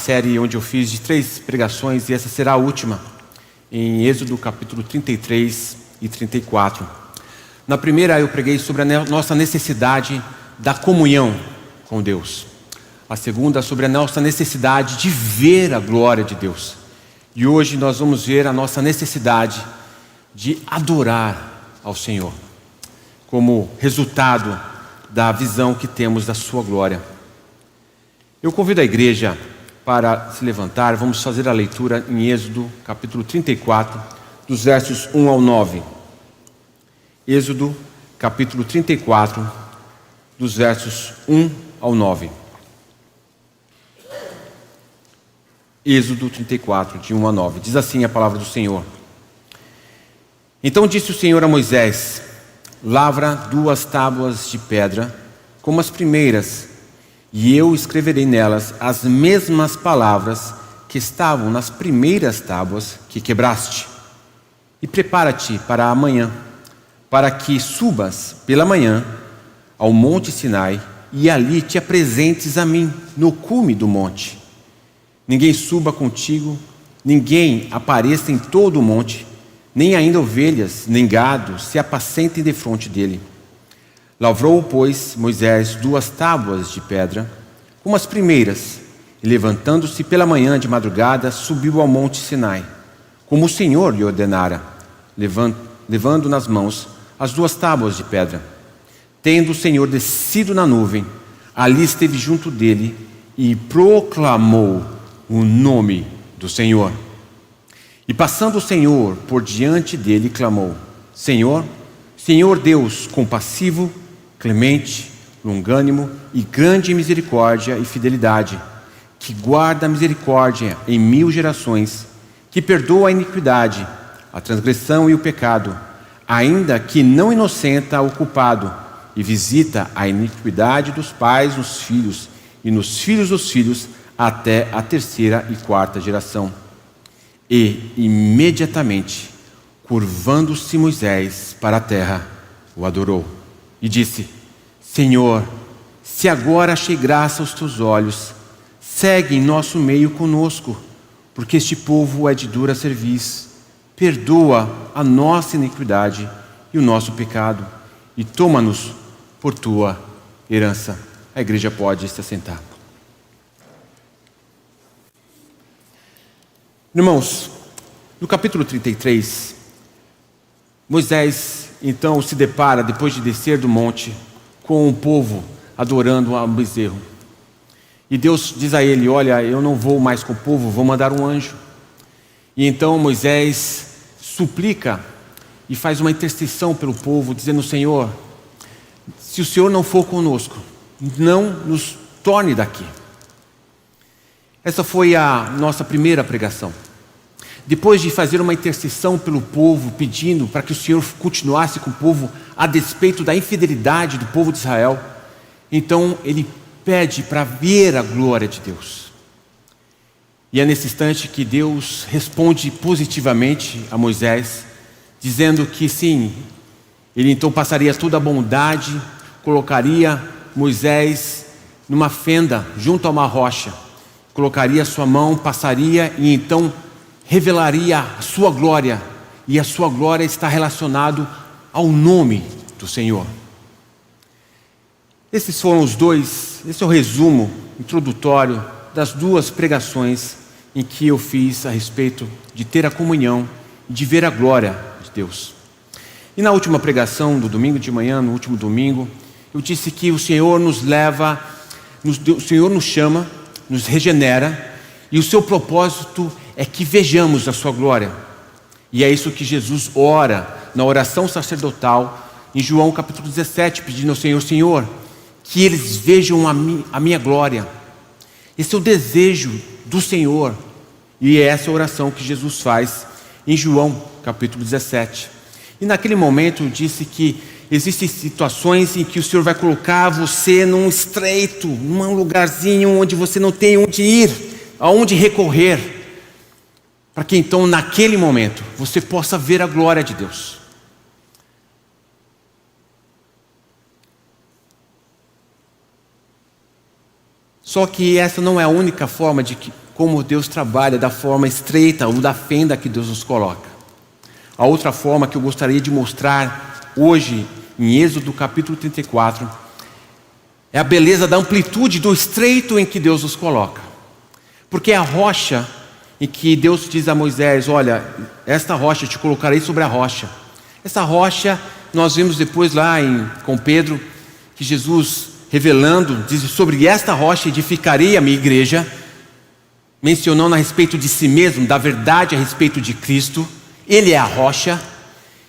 série onde eu fiz de 3 pregações, e essa será a última, em Êxodo capítulo 33 e 34. Na primeira eu preguei sobre a nossa necessidade da comunhão com Deus. A segunda sobre a nossa necessidade de ver a glória de Deus. E hoje nós vamos ver a nossa necessidade de adorar ao Senhor, como resultado da visão que temos da sua glória. Eu convido a igreja para se levantar. Vamos fazer a leitura em Êxodo capítulo 34, dos versos 1 ao 9. Êxodo capítulo 34, dos versos 1 ao 9. Êxodo 34, de 1 a 9. Diz assim a palavra do Senhor. Então disse o Senhor a Moisés: lavra 2 tábuas de pedra, como as primeiras, e eu escreverei nelas as mesmas palavras que estavam nas primeiras tábuas que quebraste. E prepara-te para amanhã, para que subas pela manhã ao monte Sinai, e ali te apresentes a mim, no cume do monte. Ninguém suba contigo, ninguém apareça em todo o monte, nem ainda ovelhas, nem gado se apacentem defronte dele. Lavrou, pois, Moisés 2 tábuas de pedra, como as primeiras, e levantando-se pela manhã de madrugada, subiu ao monte Sinai, como o Senhor lhe ordenara, levando nas mãos as 2 tábuas de pedra. Tendo o Senhor descido na nuvem, ali esteve junto dele e proclamou o nome do Senhor. E passando o Senhor por diante dele, clamou: Senhor, Senhor Deus compassivo, clemente, longânimo e grande em misericórdia e fidelidade, que guarda a misericórdia em 1000 gerações, que perdoa a iniquidade, a transgressão e o pecado, ainda que não inocenta o culpado, e visita a iniquidade dos pais nos filhos e nos filhos dos filhos até a 3ª e 4ª geração. E imediatamente, curvando-se Moisés para a terra, o adorou e disse: Senhor, se agora achei graça aos teus olhos, segue em nosso meio conosco, porque este povo é de dura cerviz. Perdoa a nossa iniquidade e o nosso pecado, e toma-nos por tua herança. A igreja pode se assentar. Irmãos, no capítulo 33, Moisés então se depara, depois de descer do monte, com o povo adorando a um bezerro. E Deus diz a ele: olha, eu não vou mais com o povo, vou mandar um anjo. E então Moisés suplica e faz uma intercessão pelo povo, dizendo: Senhor, se o Senhor não for conosco, não nos torne daqui. Essa foi a nossa primeira pregação. Depois de fazer uma intercessão pelo povo, pedindo para que o Senhor continuasse com o povo a despeito da infidelidade do povo de Israel, então ele pede para ver a glória de Deus. E é nesse instante que Deus responde positivamente a Moisés, dizendo que sim, ele então passaria toda a bondade, colocaria Moisés numa fenda junto a uma rocha, colocaria sua mão, passaria e então revelaria a sua glória, e a sua glória está relacionado ao nome do Senhor. Esses foram esse é o resumo introdutório das 2 pregações em que eu fiz a respeito de ter a comunhão e de ver a glória de Deus. E na última pregação do domingo de manhã, no último domingo, eu disse que o Senhor nos leva, o Senhor nos chama, nos regenera, e o seu propósito é que vejamos a sua glória. E é isso que Jesus ora na oração sacerdotal em João capítulo 17, pedindo ao Senhor: Senhor, que eles vejam a minha glória. Esse é o desejo do Senhor, e é essa oração que Jesus faz em João capítulo 17. E naquele momento eu disse que existem situações em que o Senhor vai colocar você num estreito, num lugarzinho onde você não tem onde ir, aonde recorrer, para que então naquele momento você possa ver a glória de Deus. Só que essa não é a única forma de como Deus trabalha da forma estreita ou da fenda que Deus nos coloca. A outra forma que eu gostaria de mostrar hoje, em Êxodo capítulo 34, é a beleza da amplitude do estreito em que Deus nos coloca. Porque é a rocha em que Deus diz a Moisés: olha, esta rocha, eu te colocarei sobre a rocha. Essa rocha, nós vimos depois lá com Pedro, que Jesus revelando, diz: sobre esta rocha edificarei a minha igreja, mencionando a respeito de si mesmo, da verdade a respeito de Cristo. Ele é a rocha.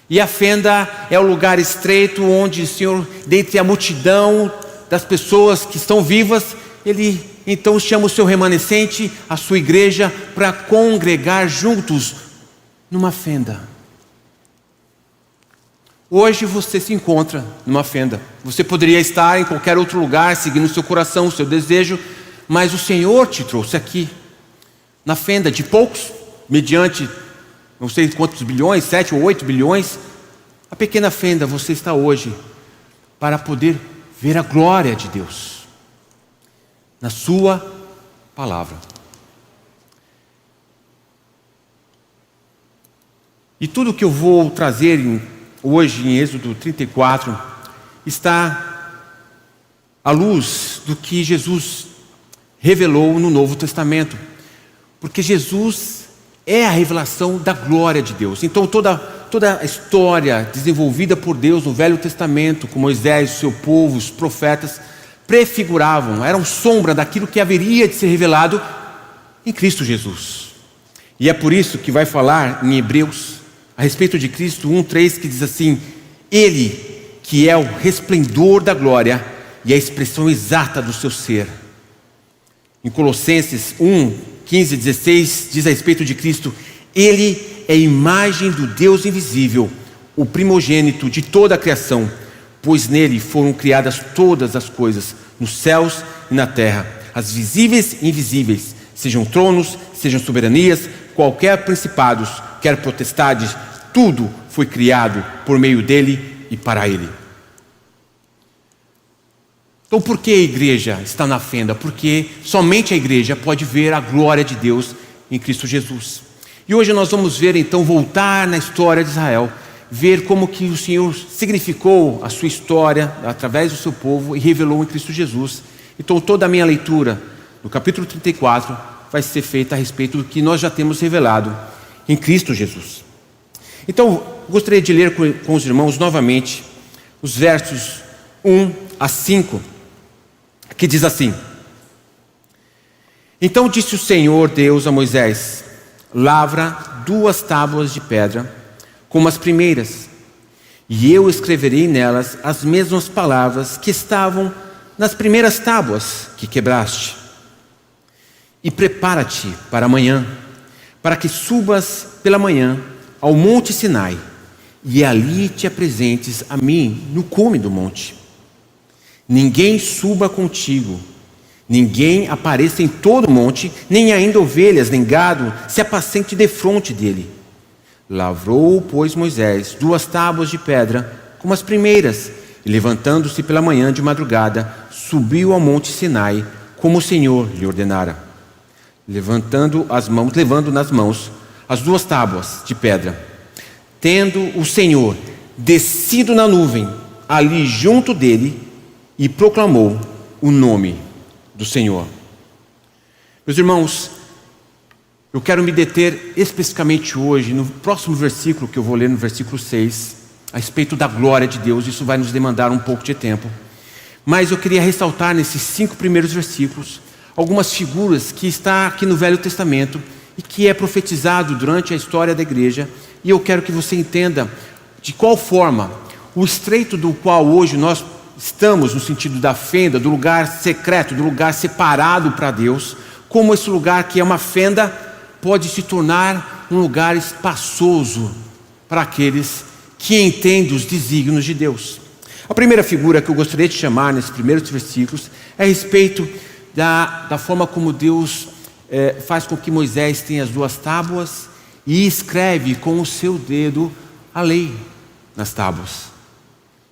E a fenda é o lugar estreito onde o Senhor, dentre a multidão das pessoas que estão vivas, Ele então chama o seu remanescente, a sua igreja, para congregar juntos numa fenda. Hoje você se encontra numa fenda. Você poderia estar em qualquer outro lugar, seguindo o seu coração, o seu desejo, mas o Senhor te trouxe aqui, na fenda de poucos, mediante não sei quantos bilhões, 7 ou 8 bilhões, a pequena fenda. Você está hoje para poder ver a glória de Deus na sua palavra. E tudo que eu vou trazer hoje em Êxodo 34 está à luz do que Jesus revelou no Novo Testamento, porque Jesus é a revelação da glória de Deus. Então toda a história desenvolvida por Deus no Velho Testamento, com Moisés, o seu povo, os profetas, prefiguravam, eram sombra daquilo que haveria de ser revelado em Cristo Jesus. E é por isso que vai falar em Hebreus a respeito de Cristo 1:3, que diz assim: Ele que é o resplendor da glória e a expressão exata do seu ser. Em Colossenses 1:15-16 diz a respeito de Cristo: Ele é a imagem do Deus invisível, o primogênito de toda a criação, pois nele foram criadas todas as coisas, nos céus e na terra, as visíveis e invisíveis, sejam tronos, sejam soberanias, qualquer principados, quer potestades, tudo foi criado por meio dele e para ele. Então por que a igreja está na fenda? Porque somente a igreja pode ver a glória de Deus em Cristo Jesus. E hoje nós vamos ver então, voltar na história de Israel, ver como que o Senhor significou a sua história através do seu povo e revelou em Cristo Jesus. Então toda a minha leitura no capítulo 34 vai ser feita a respeito do que nós já temos revelado em Cristo Jesus. Então gostaria de ler com os irmãos novamente os versos 1-5, que diz assim: Então disse o Senhor Deus a Moisés: lavra 2 tábuas de pedra, como as primeiras, e eu escreverei nelas as mesmas palavras que estavam nas primeiras tábuas que quebraste. E prepara-te para amanhã, para que subas pela manhã ao monte Sinai, e ali te apresentes a mim no cume do monte. Ninguém suba contigo, ninguém apareça em todo o monte, nem ainda ovelhas, nem gado, se apacente defronte dele. Lavrou, pois, Moisés 2 tábuas de pedra, como as primeiras, e levantando-se pela manhã de madrugada, subiu ao monte Sinai, como o Senhor lhe ordenara. Levando nas mãos as 2 tábuas de pedra, tendo o Senhor descido na nuvem ali junto dele, e proclamou o nome do Senhor. Meus irmãos, eu quero me deter especificamente hoje no próximo versículo que eu vou ler, no versículo 6, a respeito da glória de Deus. Isso vai nos demandar um pouco de tempo, mas eu queria ressaltar nesses 5 primeiros versículos algumas figuras que está aqui no Velho Testamento e que é profetizado durante a história da igreja, e eu quero que você entenda de qual forma o estreito do qual hoje nós estamos, no sentido da fenda, do lugar secreto, do lugar separado para Deus, como esse lugar que é uma fenda pode se tornar um lugar espaçoso para aqueles que entendem os desígnios de Deus. A primeira figura que eu gostaria de chamar nesses primeiros versículos é a respeito da forma como Deus faz com que Moisés tenha as 2 tábuas e escreve com o seu dedo a lei nas tábuas.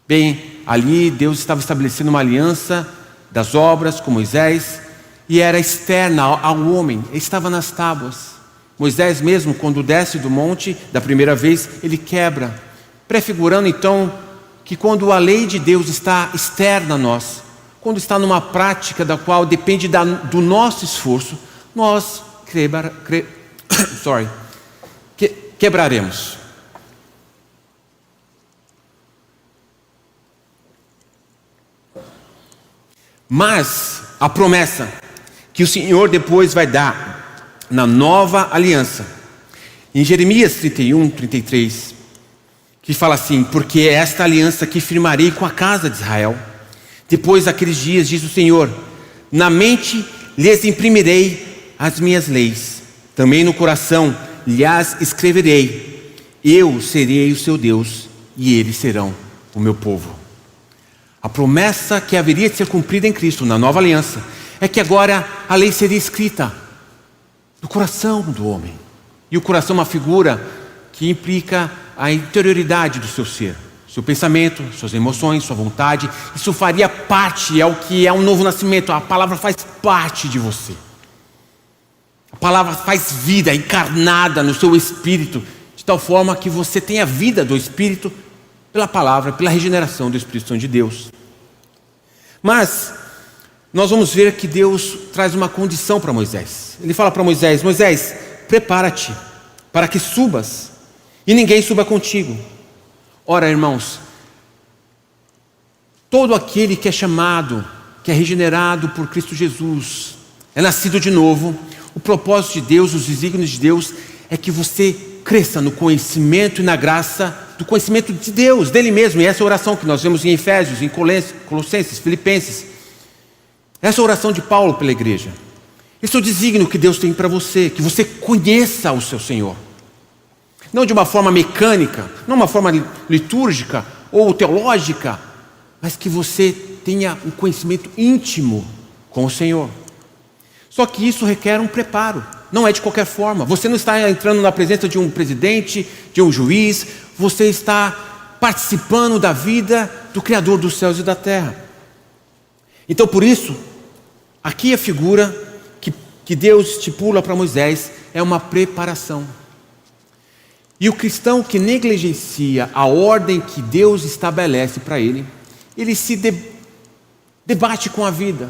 Bem, ali Deus estava estabelecendo uma aliança das obras com Moisés, e era externa ao homem, estava nas tábuas. Moisés mesmo, quando desce do monte da primeira vez, ele quebra, prefigurando então que quando a lei de Deus está externa a nós, quando está numa prática da qual depende do nosso esforço, nós quebraremos. Mas a promessa que o Senhor depois vai dar na nova aliança, em Jeremias 31, 33, que fala assim: porque é esta aliança que firmarei com a casa de Israel. Depois daqueles dias, diz o Senhor, na mente lhes imprimirei as minhas leis, também no coração lhes escreverei. Eu serei o seu Deus e eles serão o meu povo. A promessa que haveria de ser cumprida em Cristo, na nova aliança, é que agora a lei seria escrita no coração do homem. E o coração é uma figura que implica a interioridade do seu ser, seu pensamento, suas emoções, sua vontade. Isso faria parte, é o que é um novo nascimento. A palavra faz parte de você. A palavra faz vida, encarnada no seu espírito, de tal forma que você tenha a vida do Espírito pela palavra, pela regeneração do Espírito Santo de Deus. Mas nós vamos ver que Deus traz uma condição para Moisés. Ele fala para Moisés: Moisés, prepara-te para que subas e ninguém suba contigo. Ora, irmãos, todo aquele que é chamado, que é regenerado por Cristo Jesus, é nascido de novo. O propósito de Deus, os desígnios de Deus, é que você cresça no conhecimento e na graça do conhecimento de Deus, dele mesmo. E essa oração que nós vemos em Efésios, em Colossenses, Filipenses, essa oração de Paulo pela igreja. Esse é o desígnio que Deus tem para você, que você conheça o seu Senhor. Não de uma forma mecânica, não uma forma litúrgica ou teológica, mas que você tenha um conhecimento íntimo com o Senhor. Só que isso requer um preparo, não é de qualquer forma. Você não está entrando na presença de um presidente, de um juiz, você está participando da vida do Criador dos céus e da terra. Então, por isso, aqui a figura que Deus estipula para Moisés é uma preparação. E o cristão que negligencia a ordem que Deus estabelece para ele, ele se debate com a vida.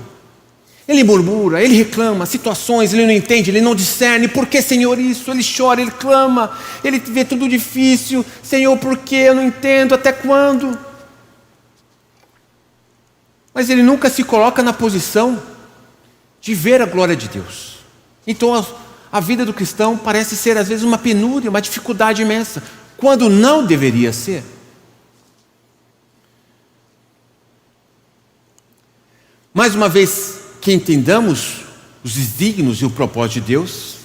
Ele murmura, ele reclama situações, ele não entende, ele não discerne. Por que, Senhor, isso? Ele chora, ele clama, ele vê tudo difícil. Senhor, por que? Eu não entendo, até quando? Mas ele nunca se coloca na posição de ver a glória de Deus. Então a vida do cristão parece ser às vezes uma penúria, uma dificuldade imensa, quando não deveria ser. Mais uma vez que entendamos os desígnios e o propósito de Deus,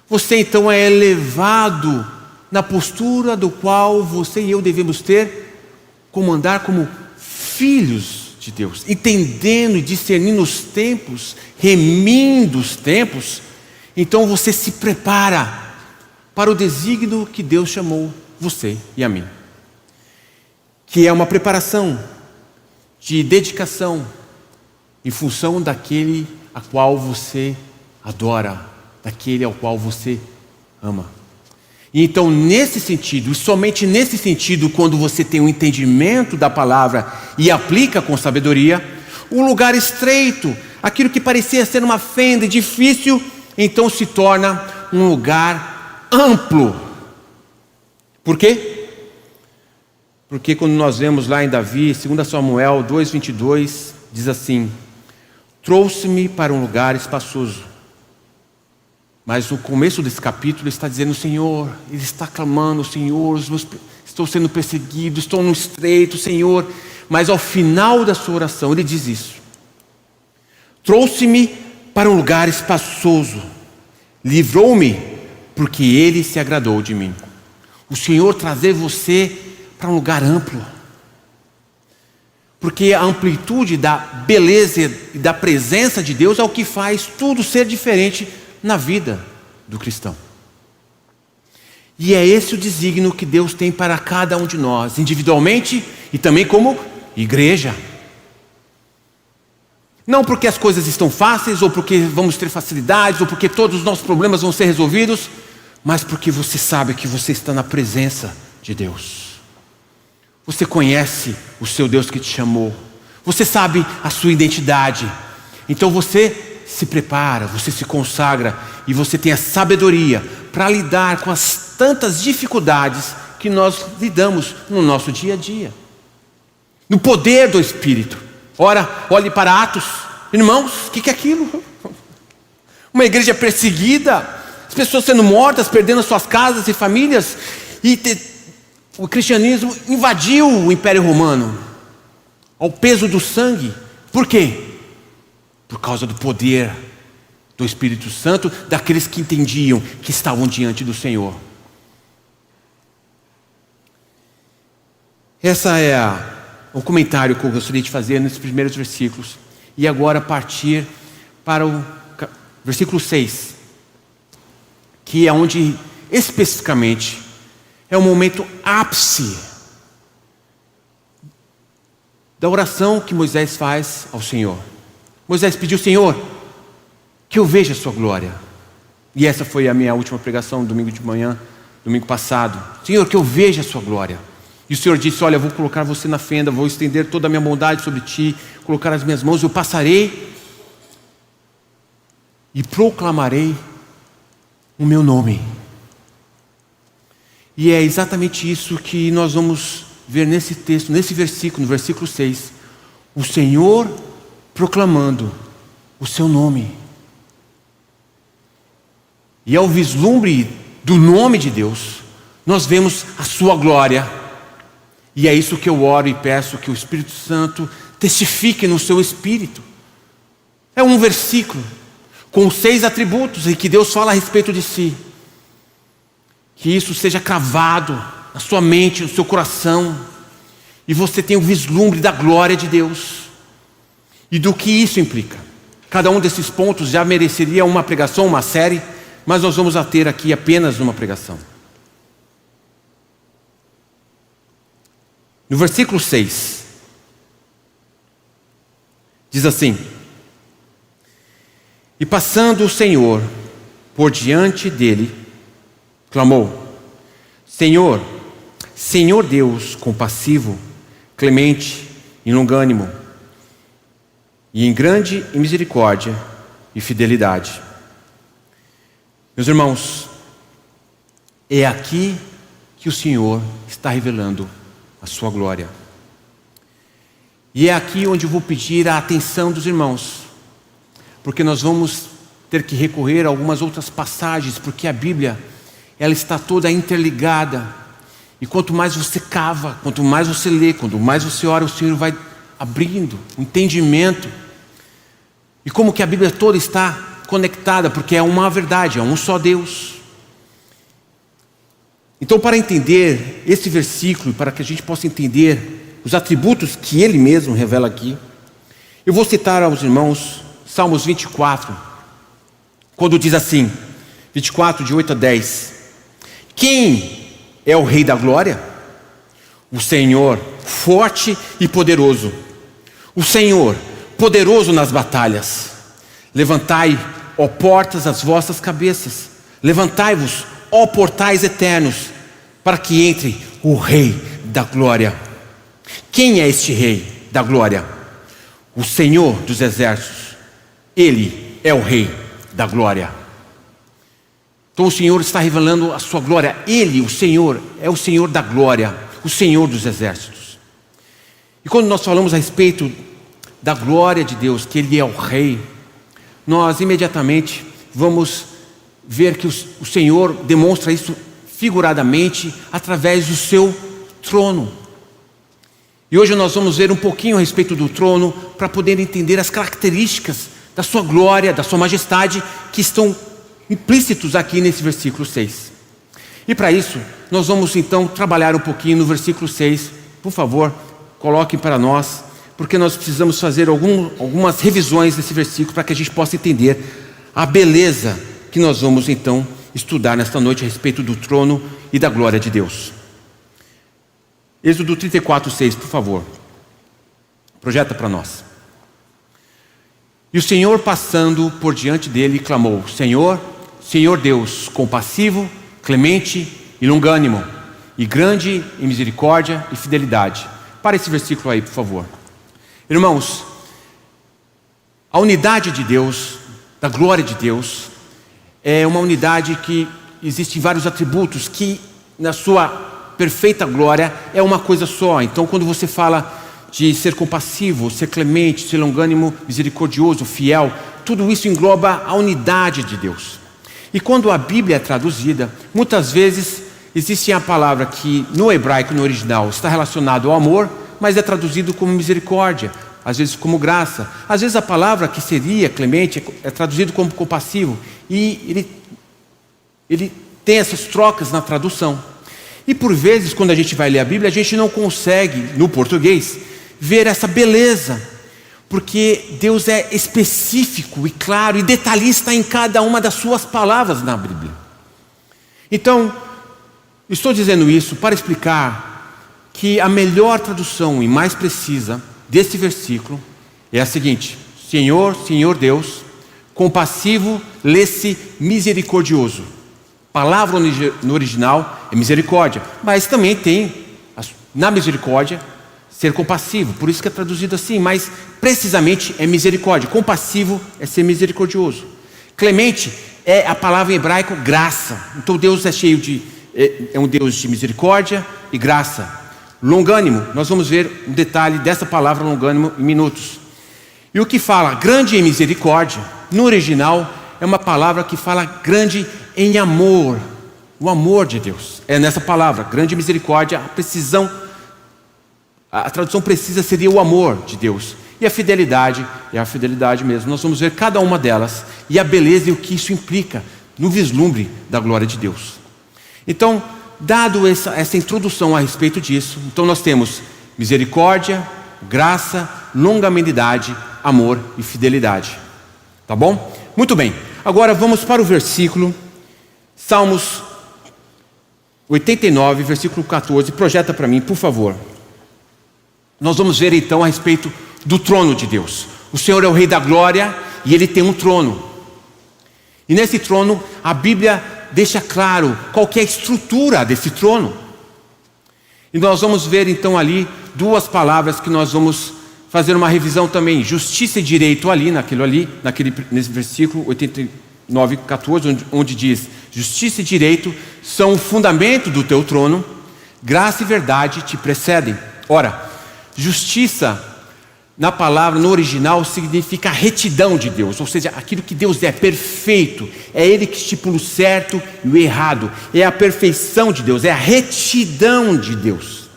você então é elevado na postura do qual você e eu devemos ter, como andar como filhos de Deus, entendendo e discernindo os tempos, remindo os tempos. Então você se prepara para o desígnio que Deus chamou você e a mim, que é uma preparação de dedicação em função daquele a qual você adora, daquele ao qual você ama. E então, nesse sentido, e somente nesse sentido, quando você tem um entendimento da palavra e aplica com sabedoria, um lugar estreito, aquilo que parecia ser uma fenda difícil, então se torna um lugar amplo. Por quê? Porque quando nós vemos lá em Davi, 2 Samuel 2:22, diz assim: trouxe-me para um lugar espaçoso. Mas no começo desse capítulo ele está dizendo: Senhor, ele está clamando: Senhor, estou sendo perseguido, estou no estreito, Senhor. Mas ao final da sua oração ele diz isso: trouxe-me para um lugar espaçoso, livrou-me porque ele se agradou de mim. O Senhor trazer você para um lugar amplo, porque a amplitude da beleza e da presença de Deus é o que faz tudo ser diferente na vida do cristão. E é esse o desígnio que Deus tem para cada um de nós, individualmente e também como igreja. Não porque as coisas estão fáceis, ou porque vamos ter facilidades, ou porque todos os nossos problemas vão ser resolvidos, mas porque você sabe que você está na presença de Deus. Você conhece o seu Deus que te chamou. Você sabe a sua identidade. Então você se prepara, você se consagra e você tem a sabedoria para lidar com as tantas dificuldades que nós lidamos no nosso dia a dia. No poder do Espírito. Ora, olhe para Atos. Irmãos, o que é aquilo? Uma igreja perseguida, as pessoas sendo mortas, perdendo suas casas e famílias, e o cristianismo invadiu o Império Romano, ao peso do sangue. Por quê? Por causa do poder do Espírito Santo, daqueles que entendiam que estavam diante do Senhor. Essa é o comentário que eu gostaria de fazer nesses primeiros versículos. E agora partir para o versículo 6, que é onde especificamente é o momento ápice da oração que Moisés faz ao Senhor. Moisés pediu: Senhor, que eu veja a sua glória. E essa foi a minha última pregação, domingo de manhã, domingo passado. Senhor, que eu veja a sua glória. E o Senhor disse: olha, eu vou colocar você na fenda, vou estender toda a minha bondade sobre ti, colocar as minhas mãos, eu passarei e proclamarei o meu nome. E é exatamente isso que nós vamos ver nesse texto, nesse versículo, no versículo 6. O Senhor proclamando o seu nome. E ao vislumbre do nome de Deus, nós vemos a sua glória. E é isso que eu oro e peço, que o Espírito Santo testifique no seu espírito. É um versículo com 6 atributos e que Deus fala a respeito de si. Que isso seja cravado na sua mente, no seu coração, e você tenha o vislumbre da glória de Deus e do que isso implica. Cada um desses pontos já mereceria uma pregação, uma série, mas nós vamos ter aqui apenas uma pregação. No versículo 6, diz assim: e passando o Senhor por diante dele, clamou: Senhor, Senhor Deus compassivo, clemente e longânimo, e em grande misericórdia e fidelidade. Meus irmãos, é aqui que o Senhor está revelando a sua glória. E é aqui onde eu vou pedir a atenção dos irmãos, porque nós vamos ter que recorrer a algumas outras passagens, porque a Bíblia, ela está toda interligada. E quanto mais você cava, quanto mais você lê, quanto mais você ora, o Senhor vai abrindo o entendimento. E como que a Bíblia toda está conectada, porque é uma verdade, é um só Deus. Então, para entender esse versículo, para que a gente possa entender os atributos que ele mesmo revela aqui, eu vou citar aos irmãos Salmos 24, quando diz assim, 24, de 8 a 10: quem é o Rei da glória? O Senhor, forte e poderoso. O Senhor, poderoso nas batalhas. Levantai, ó portas, as vossas cabeças. Levantai-vos, ó portais eternos, para que entre o Rei da glória. Quem é este Rei da glória? O Senhor dos exércitos. Ele é o Rei da glória. Então o Senhor está revelando a sua glória. Ele, o Senhor, é o Senhor da glória, o Senhor dos exércitos. E quando nós falamos a respeito da glória de Deus, que Ele é o Rei, nós imediatamente vamos ver que o Senhor demonstra isso figuradamente através do seu trono. E hoje nós vamos ver um pouquinho a respeito do trono, para poder entender as características da sua glória, da sua majestade, que estão implícitos aqui nesse versículo 6. E para isso, nós vamos então trabalhar um pouquinho no versículo 6. Por favor, coloquem para nós, porque nós precisamos fazer algumas revisões desse versículo, para que a gente possa entender a beleza que nós vamos então estudar nesta noite a respeito do trono e da glória de Deus. Êxodo 34, 6, por favor. Projeta para nós. E o Senhor, passando por diante dele, clamou: Senhor, Senhor Deus, compassivo, clemente e longânimo, e grande em misericórdia e fidelidade. Para esse versículo aí, por favor. Irmãos, a unidade de Deus, da glória de Deus, é uma unidade que existe vários atributos que, na sua perfeita glória, é uma coisa só. Então, quando você fala de ser compassivo, ser clemente, ser longânimo, misericordioso, fiel, tudo isso engloba a unidade de Deus. E quando a Bíblia é traduzida, muitas vezes existe a palavra que no hebraico, no original, está relacionado ao amor, mas é traduzido como misericórdia, às vezes como graça. Às vezes a palavra que seria clemente é traduzido como compassivo, e ele tem essas trocas na tradução. E por vezes, quando a gente vai ler a Bíblia, a gente não consegue, no português, ver essa beleza, porque Deus é específico e claro e detalhista em cada uma das suas palavras na Bíblia. Então, estou dizendo isso para explicar que a melhor tradução e mais precisa desse versículo é a seguinte: Senhor, Senhor Deus, compassivo, lê-se misericordioso. A palavra no original é misericórdia, mas também tem na misericórdia ser compassivo, por isso que é traduzido assim, mas precisamente é misericórdia. Compassivo é ser misericordioso. Clemente é a palavra em hebraico graça. Então Deus é cheio de, é um Deus de misericórdia e graça. Longânimo, nós vamos ver um detalhe dessa palavra longânimo em minutos. E o que fala grande em misericórdia, no original é uma palavra que fala grande em amor. O amor de Deus é nessa palavra, grande misericórdia, a precisão. A tradução precisa seria o amor de Deus. E a fidelidade é a fidelidade mesmo. Nós vamos ver cada uma delas e a beleza e o que isso implica no vislumbre da glória de Deus. Então, dado essa introdução a respeito disso, então nós temos misericórdia, graça, longanimidade, amor e fidelidade. Tá bom? Muito bem. Agora vamos para o versículo Salmos 89, versículo 14. Projeta para mim, por favor. Nós vamos ver então a respeito do trono de Deus. O Senhor é o Rei da Glória e Ele tem um trono. E nesse trono a Bíblia deixa claro qual que é a estrutura desse trono. E nós vamos ver então ali duas palavras que nós vamos fazer uma revisão também. Justiça e direito nesse versículo 89, 14, onde diz: justiça e direito são o fundamento do teu trono, graça e verdade te precedem. Ora, justiça, na palavra, no original, significa retidão de Deus, ou seja, aquilo que Deus é perfeito, é Ele que estipula o certo e o errado, é a perfeição de Deus, é a retidão de Deus.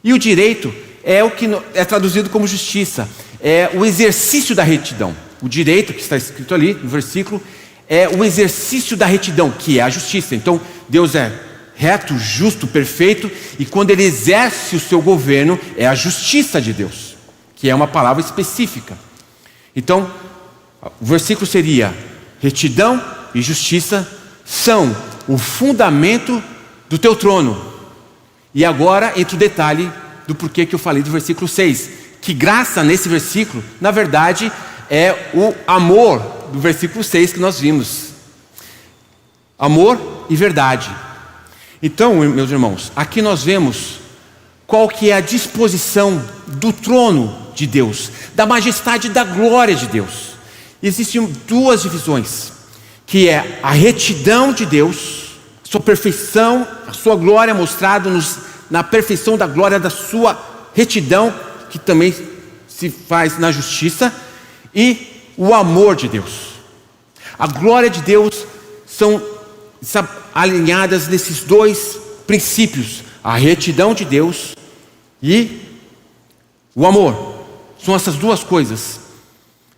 E o direito é o que é traduzido como justiça, é o exercício da retidão. O direito que está escrito ali no versículo é o exercício da retidão, que é a justiça. Então Deus é reto, justo, perfeito, e quando Ele exerce o seu governo, é a justiça de Deus, que é uma palavra específica. Então, o versículo seria: retidão e justiça são o fundamento do teu trono. E agora entra o detalhe do porquê que eu falei do versículo 6, que graça nesse versículo, na verdade, é o amor do versículo 6 que nós vimos. Amor e verdade. Então, meus irmãos, aqui nós vemos qual que é a disposição do trono de Deus, da majestade e da glória de Deus. Existem duas divisões, que é a retidão de Deus, sua perfeição, a sua glória mostrada na perfeição da glória da sua retidão, que também se faz na justiça, e o amor de Deus. A glória de Deus são alinhadas nesses dois princípios, a retidão de Deus e o amor. São essas duas coisas.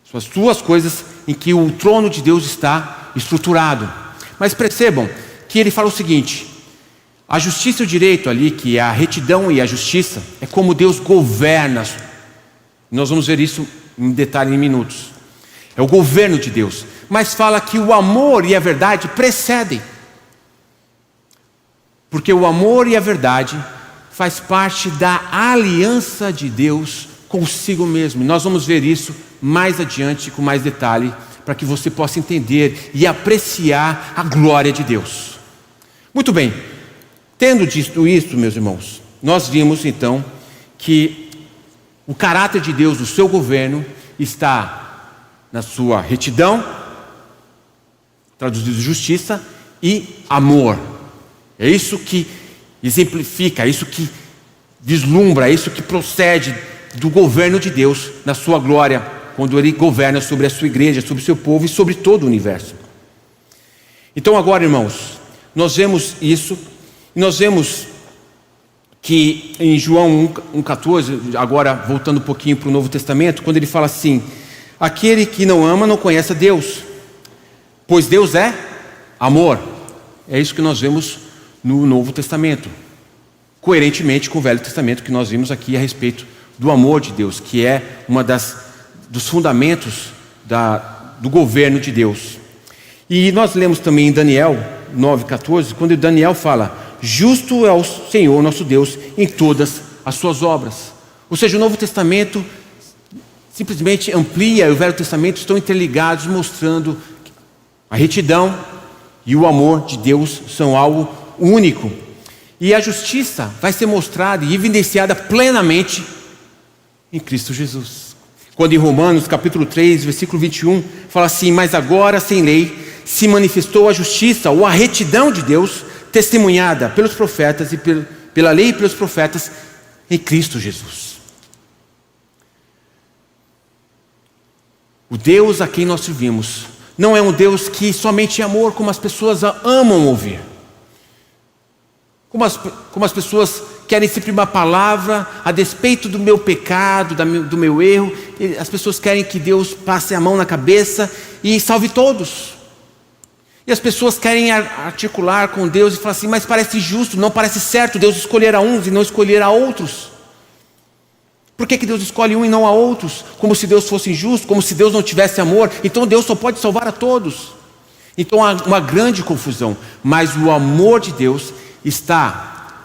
São as duas coisas em que o trono de Deus está estruturado. Mas percebam que ele fala o seguinte: a justiça e o direito ali, que é a retidão e a justiça, é como Deus governa. Nós vamos ver isso em detalhe em minutos. É o governo de Deus. Mas fala que o amor e a verdade precedem. Porque o amor e a verdade faz parte da aliança de Deus consigo mesmo. E nós vamos ver isso mais adiante, com mais detalhe, para que você possa entender e apreciar a glória de Deus. Muito bem, tendo dito isso, meus irmãos, nós vimos então que o caráter de Deus, o seu governo, está na sua retidão, traduzido justiça, e amor. É isso que exemplifica, é isso que vislumbra, é isso que procede do governo de Deus na sua glória, quando Ele governa sobre a sua igreja, sobre o seu povo e sobre todo o universo. Então agora, irmãos, nós vemos isso, e nós vemos que em João 1,14, agora voltando um pouquinho para o Novo Testamento, quando ele fala assim: aquele que não ama não conhece a Deus, pois Deus é amor. É isso que nós vemos no Novo Testamento, coerentemente com o Velho Testamento, que nós vimos aqui a respeito do amor de Deus, que é uma dos fundamentos do governo de Deus. E nós lemos também em Daniel 9,14, quando Daniel fala: justo é o Senhor nosso Deus em todas as suas obras. Ou seja, o Novo Testamento simplesmente amplia, e o Velho Testamento estão interligados, mostrando a retidão e o amor de Deus são algo único. E a justiça vai ser mostrada e evidenciada plenamente em Cristo Jesus. Quando em Romanos capítulo 3, versículo 21, fala assim: mas agora sem lei se manifestou a justiça ou a retidão de Deus, testemunhada pelos profetas e pela lei e pelos profetas em Cristo Jesus. O Deus a quem nós servimos não é um Deus que somente é amor, como as pessoas amam ouvir. Como as pessoas querem sempre uma palavra a despeito do meu pecado, do meu erro. As pessoas querem que Deus passe a mão na cabeça e salve todos. E as pessoas querem articular com Deus e falar assim: mas parece justo, não parece certo Deus escolher a uns e não escolher a outros. Por que Deus escolhe um e não a outros? Como se Deus fosse injusto, como se Deus não tivesse amor. Então Deus só pode salvar a todos. Então há uma grande confusão. Mas o amor de Deus está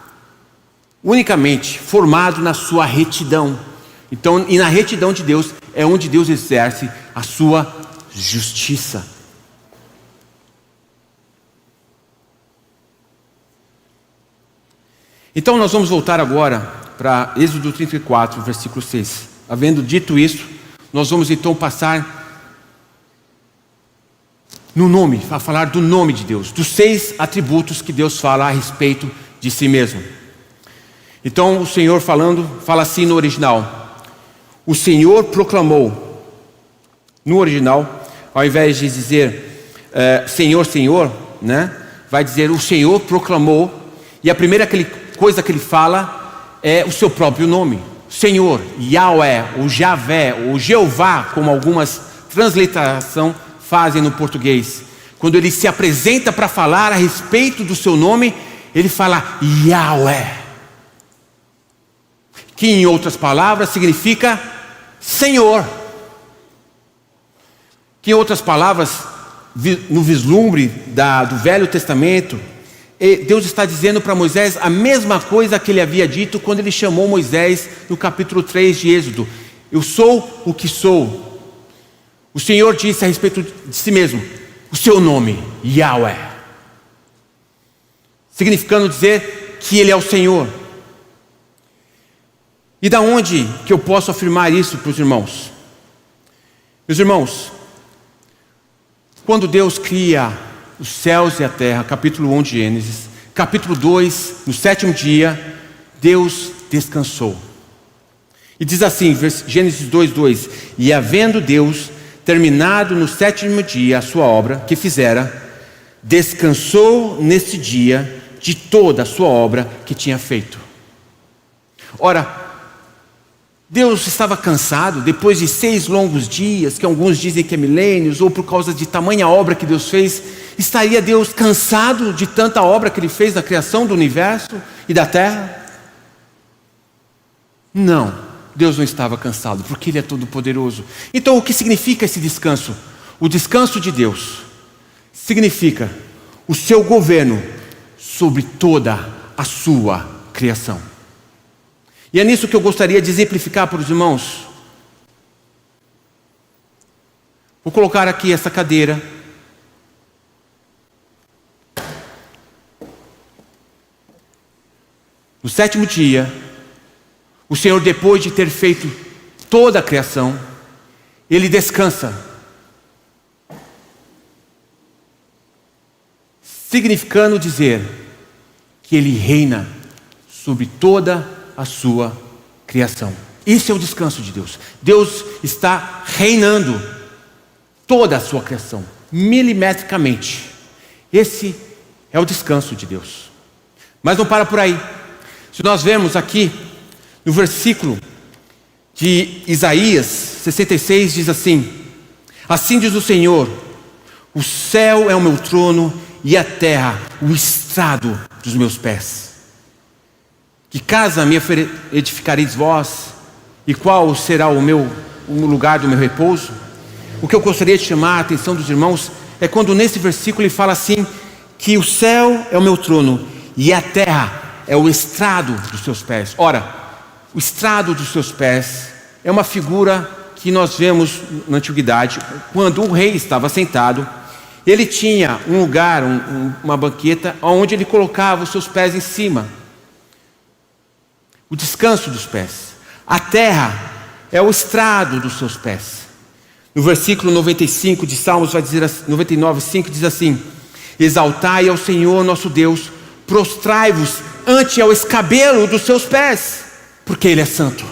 unicamente formado na sua retidão. Então, e na retidão de Deus é onde Deus exerce a sua justiça. Então nós vamos voltar agora para Êxodo 34, versículo 6. Havendo dito isso, nós vamos então passar no nome, a falar do nome de Deus, dos 6 atributos que Deus fala a respeito de si mesmo. Então o Senhor fala assim no original: o Senhor proclamou. No original, ao invés de dizer Senhor, Senhor, né, vai dizer o Senhor proclamou. E a primeira coisa que ele fala é o seu próprio nome, Senhor, Yahweh, ou Javé, ou Jeová, como algumas transliterações fazem no português. Quando ele se apresenta para falar a respeito do seu nome, ele fala Yahweh, que em outras palavras significa Senhor. Que em outras palavras, no vislumbre do Velho Testamento, Deus está dizendo para Moisés a mesma coisa que ele havia dito quando ele chamou Moisés no capítulo 3 de Êxodo: eu sou o que sou. O Senhor disse a respeito de si mesmo o seu nome, Yahweh, significando dizer que Ele é o Senhor. E da onde que eu posso afirmar isso para os irmãos? Meus irmãos, quando Deus cria os céus e a terra, capítulo 1 de Gênesis, capítulo 2, no 7º dia, Deus descansou. E diz assim, Gênesis 2:2: e havendo Deus terminado no 7º dia a sua obra que fizera, descansou nesse dia de toda a sua obra que tinha feito. Ora, Deus estava cansado depois de 6 longos dias, que alguns dizem que é milênios, ou por causa de tamanha obra que Deus fez. Estaria Deus cansado de tanta obra que Ele fez na criação do universo e da terra? Não, Deus não estava cansado, porque Ele é todo poderoso. Então o que significa esse descanso? O descanso de Deus significa o seu governo sobre toda a sua criação. E é nisso que eu gostaria de exemplificar para os irmãos. Vou colocar aqui essa cadeira. No 7º dia, o Senhor, depois de ter feito toda a criação, Ele descansa, significando dizer que Ele reina sobre toda a sua criação. Esse é o descanso de Deus. Deus está reinando toda a sua criação, milimetricamente. Esse é o descanso de Deus. Mas não para por aí. Se nós vemos aqui no versículo de Isaías 66, diz assim: assim diz o Senhor, o céu é o meu trono e a terra o estrado dos meus pés. Que casa me edificareis vós, e qual será o lugar do meu repouso? O que eu gostaria de chamar a atenção dos irmãos é quando nesse versículo ele fala assim, que o céu é o meu trono e a terra é o estrado dos seus pés. Ora, o estrado dos seus pés é uma figura que nós vemos na antiguidade. Quando o rei estava sentado, ele tinha um lugar, uma banqueta, onde ele colocava os seus pés em cima. O descanso dos pés. A terra é o estrado dos seus pés. No versículo 95 de Salmos, vai dizer, 99:5 diz assim: exaltai ao Senhor nosso Deus, prostrai-vos ante ao escabelo dos seus pés, porque Ele é santo.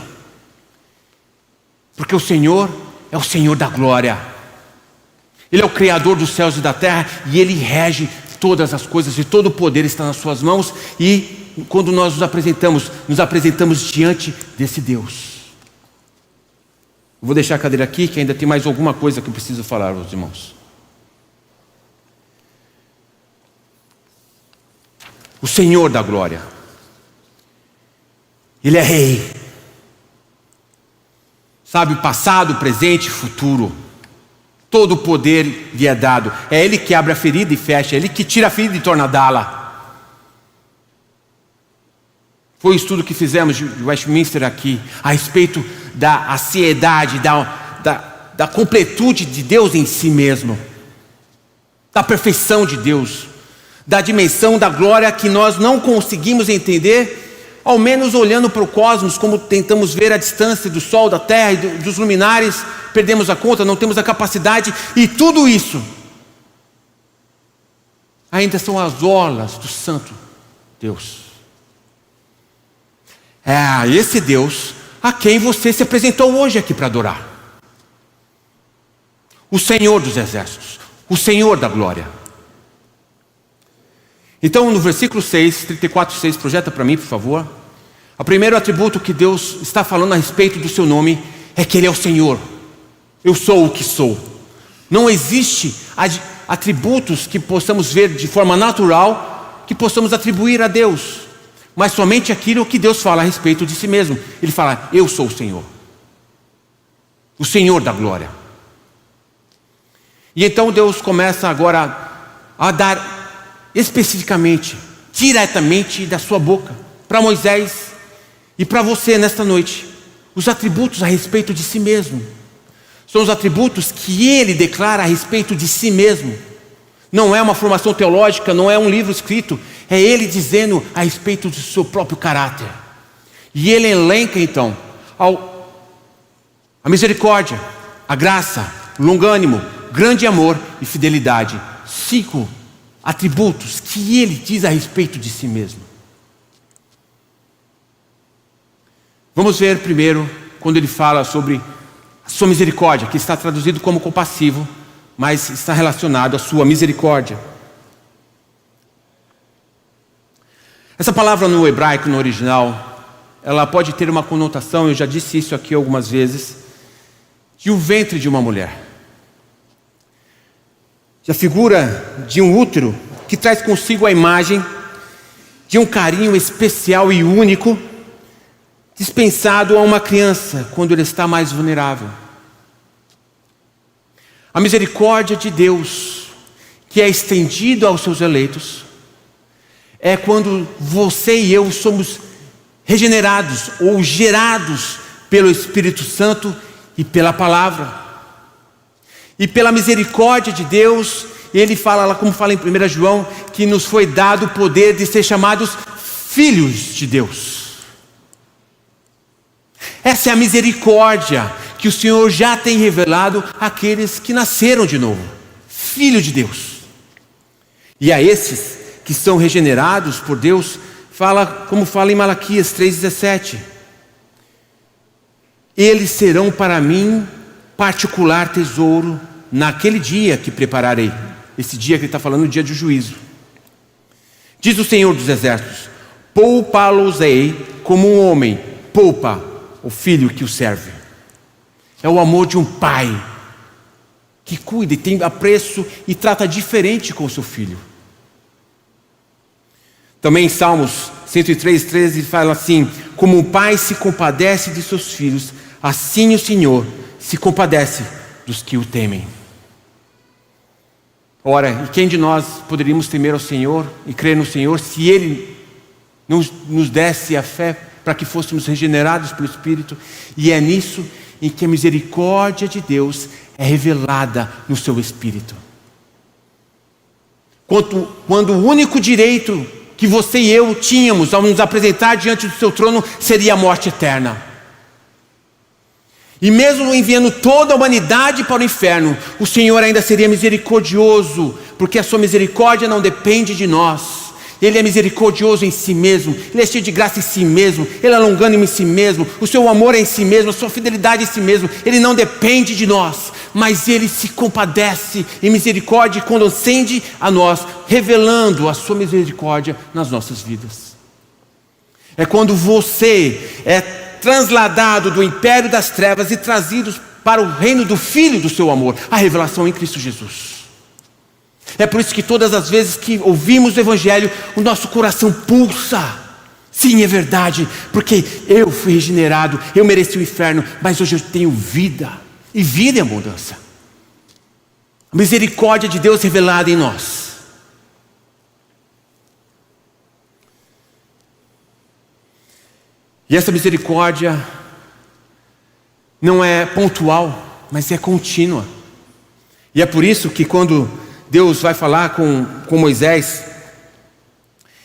Porque o Senhor é o Senhor da glória. Ele é o Criador dos céus e da terra, e Ele rege todas as coisas, e todo o poder está nas suas mãos. E quando nós nos apresentamos diante desse Deus. Eu vou deixar a cadeira aqui, que ainda tem mais alguma coisa que eu preciso falar aos irmãos. O Senhor da glória, Ele é rei, sabe o passado, presente e futuro. Todo o poder lhe é dado. É Ele que abre a ferida e fecha, é Ele que tira a ferida e torna a dá-la. Foi o estudo que fizemos de Westminster aqui, a respeito da aciedade, da completude de Deus em si mesmo, da perfeição de Deus, da dimensão da glória que nós não conseguimos entender, ao menos olhando para o cosmos, como tentamos ver a distância do Sol, da Terra e dos luminares, perdemos a conta, não temos a capacidade, e tudo isso ainda são as orlas do Santo Deus. É a esse Deus a quem você se apresentou hoje aqui para adorar. O Senhor dos exércitos, o Senhor da glória. Então, no versículo 6, 34:6, projeta para mim, por favor. O primeiro atributo que Deus está falando a respeito do seu nome é que Ele é o Senhor. Eu sou o que sou. Não existe atributos que possamos ver de forma natural, que possamos atribuir a Deus, mas somente aquilo que Deus fala a respeito de si mesmo. Ele fala: eu sou o Senhor, o Senhor da glória. E então Deus começa agora a dar especificamente, diretamente da sua boca, para Moisés e para você nesta noite, os atributos a respeito de si mesmo. São os atributos que Ele declara a respeito de si mesmo. Não é uma formação teológica, não é um livro escrito, é Ele dizendo a respeito do seu próprio caráter. E Ele elenca então a misericórdia, a graça, o longânimo, grande amor e fidelidade. 5 atributos que Ele diz a respeito de si mesmo. Vamos ver primeiro quando Ele fala sobre a sua misericórdia, que está traduzido como compassivo, mas está relacionado à sua misericórdia. Essa palavra no hebraico, no original, ela pode ter uma conotação, eu já disse isso aqui algumas vezes, de um ventre de uma mulher. A figura de um útero que traz consigo a imagem de um carinho especial e único, dispensado a uma criança quando ele está mais vulnerável. A misericórdia de Deus, que é estendida aos seus eleitos, é quando você e eu somos regenerados ou gerados pelo Espírito Santo e pela palavra. E pela misericórdia de Deus, ele fala lá, como fala em 1 João, que nos foi dado o poder de ser chamados filhos de Deus. Essa é a misericórdia que o Senhor já tem revelado àqueles que nasceram de novo, filho de Deus. E a esses que são regenerados por Deus, como fala em Malaquias 3,17: eles serão para mim particular tesouro naquele dia que prepararei. Esse dia que ele está falando, o dia do juízo. Diz o Senhor dos Exércitos: poupá-los-ei como um homem poupa o filho que o serve. É o amor de um pai que cuida e tem apreço e trata diferente com o seu filho. Também em Salmos 103:13 fala assim: como um pai se compadece de seus filhos, assim o Senhor se compadece dos que o temem. Ora, e quem de nós poderíamos temer ao Senhor e crer no Senhor se Ele nos desse a fé para que fôssemos regenerados pelo Espírito? E é nisso em que a misericórdia de Deus é revelada no seu Espírito. Quando o único direito que você e eu tínhamos ao nos apresentar diante do seu trono seria a morte eterna. E mesmo enviando toda a humanidade para o inferno, o Senhor ainda seria misericordioso, porque a sua misericórdia não depende de nós. Ele é misericordioso em si mesmo, Ele é cheio de graça em si mesmo, Ele é longânimo em si mesmo, o seu amor é em si mesmo, a sua fidelidade é em si mesmo. Ele não depende de nós, mas Ele se compadece em misericórdia e condescende a nós, revelando a sua misericórdia nas nossas vidas. É quando você é transladado do império das trevas e trazido para o reino do Filho do seu amor, a revelação em Cristo Jesus. É por isso que todas as vezes que ouvimos o Evangelho, o nosso coração pulsa. Sim, é verdade, porque eu fui regenerado, eu mereci o inferno, mas hoje eu tenho vida, e vida em abundância. A misericórdia de Deus revelada em nós. E essa misericórdia não é pontual, mas é contínua. E é por isso que quando Deus vai falar com Moisés,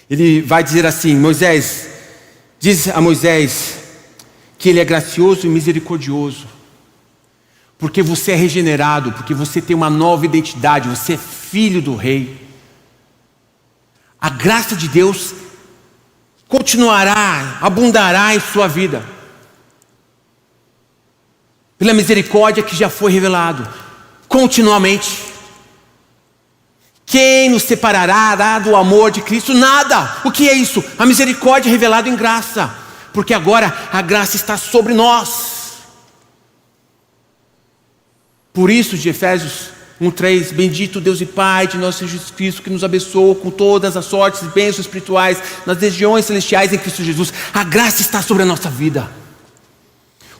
Ele vai dizer assim: Moisés, diz a Moisés que Ele é gracioso e misericordioso, porque você é regenerado, porque você tem uma nova identidade, você é filho do rei. A graça de Deus continuará, abundará em sua vida, pela misericórdia que já foi revelado, continuamente. Quem nos separará do amor de Cristo? Nada. O que é isso? A misericórdia revelada em graça, porque agora a graça está sobre nós. Por isso, de Efésios 1:3, bendito Deus e Pai de nosso Senhor Jesus Cristo, que nos abençoou com todas as sortes e bênçãos espirituais nas regiões celestiais em Cristo Jesus. A graça está sobre a nossa vida,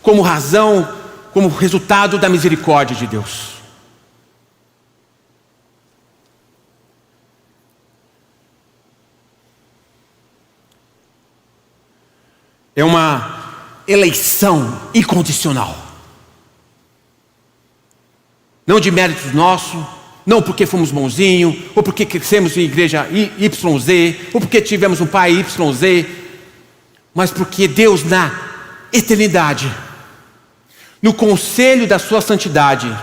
como razão, como resultado da misericórdia de Deus. É uma eleição incondicional. Não de méritos nossos, não porque fomos bonzinhos, ou porque crescemos em igreja YZ, ou porque tivemos um pai YZ, mas porque Deus na eternidade, no conselho da sua santidade,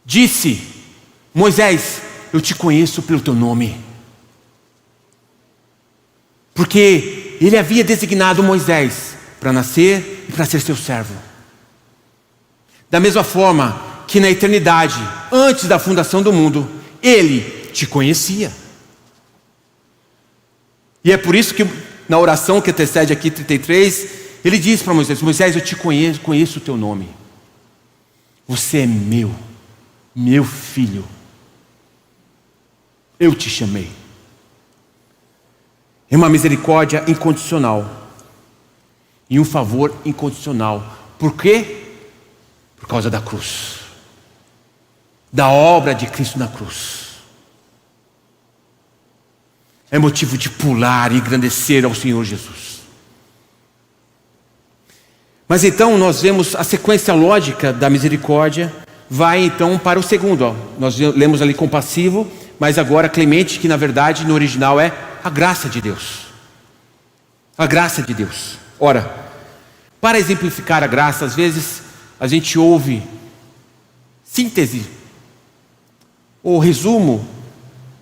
disse: Moisés, eu te conheço pelo teu nome. Porque Ele havia designado Moisés para nascer e para ser seu servo. Da mesma forma que na eternidade, antes da fundação do mundo, Ele te conhecia. E é por isso que na oração que antecede aqui 33, Ele diz para Moisés: Moisés, eu te conheço o teu nome. Você é meu filho. Eu te chamei. É uma misericórdia incondicional e um favor incondicional. Por quê? Por causa da cruz, da obra de Cristo na cruz. É motivo de pular e engrandecer ao Senhor Jesus. Mas então nós vemos a sequência lógica da misericórdia vai então para o segundo. Nós lemos ali compassivo, mas agora clemente, que na verdade no original é a graça de Deus. A graça de Deus. Ora, para exemplificar a graça, às vezes a gente ouve síntese ou resumo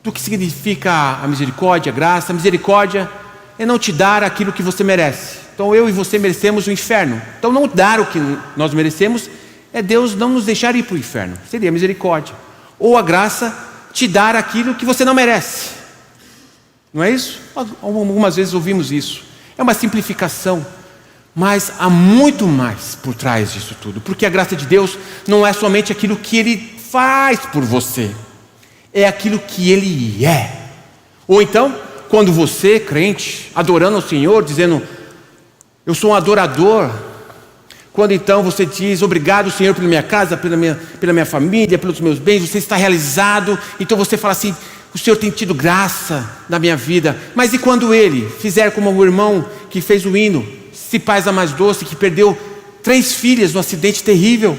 do que significa a misericórdia, a graça. A misericórdia é não te dar aquilo que você merece. Então eu e você merecemos o inferno. Então não dar o que nós merecemos é Deus não nos deixar ir para o inferno. Seria misericórdia. Ou a graça, te dar aquilo que você não merece. Não é isso? Algumas vezes ouvimos isso. É uma simplificação, mas há muito mais por trás disso tudo. Porque a graça de Deus não é somente aquilo que Ele faz por você, é aquilo que Ele é. Ou então, quando você, crente, adorando ao Senhor, dizendo, eu sou um adorador, quando então você diz, obrigado Senhor pela minha casa, pela minha família, pelos meus bens, você está realizado, então você fala assim, o Senhor tem tido graça na minha vida. Mas e quando Ele fizer como o irmão que fez o hino, Se Paz a Mais Doce, que perdeu 3 filhas num acidente terrível?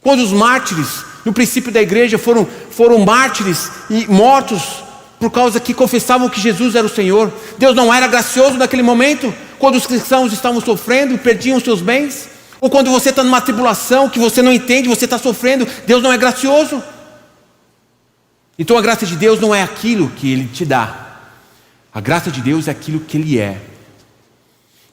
Quando os mártires, no princípio da igreja, foram mártires e mortos por causa que confessavam que Jesus era o Senhor, Deus não era gracioso naquele momento? Quando os cristãos estavam sofrendo e perdiam os seus bens? Ou quando você está numa tribulação que você não entende, você está sofrendo, Deus não é gracioso? Então a graça de Deus não é aquilo que Ele te dá. A graça de Deus é aquilo que Ele é.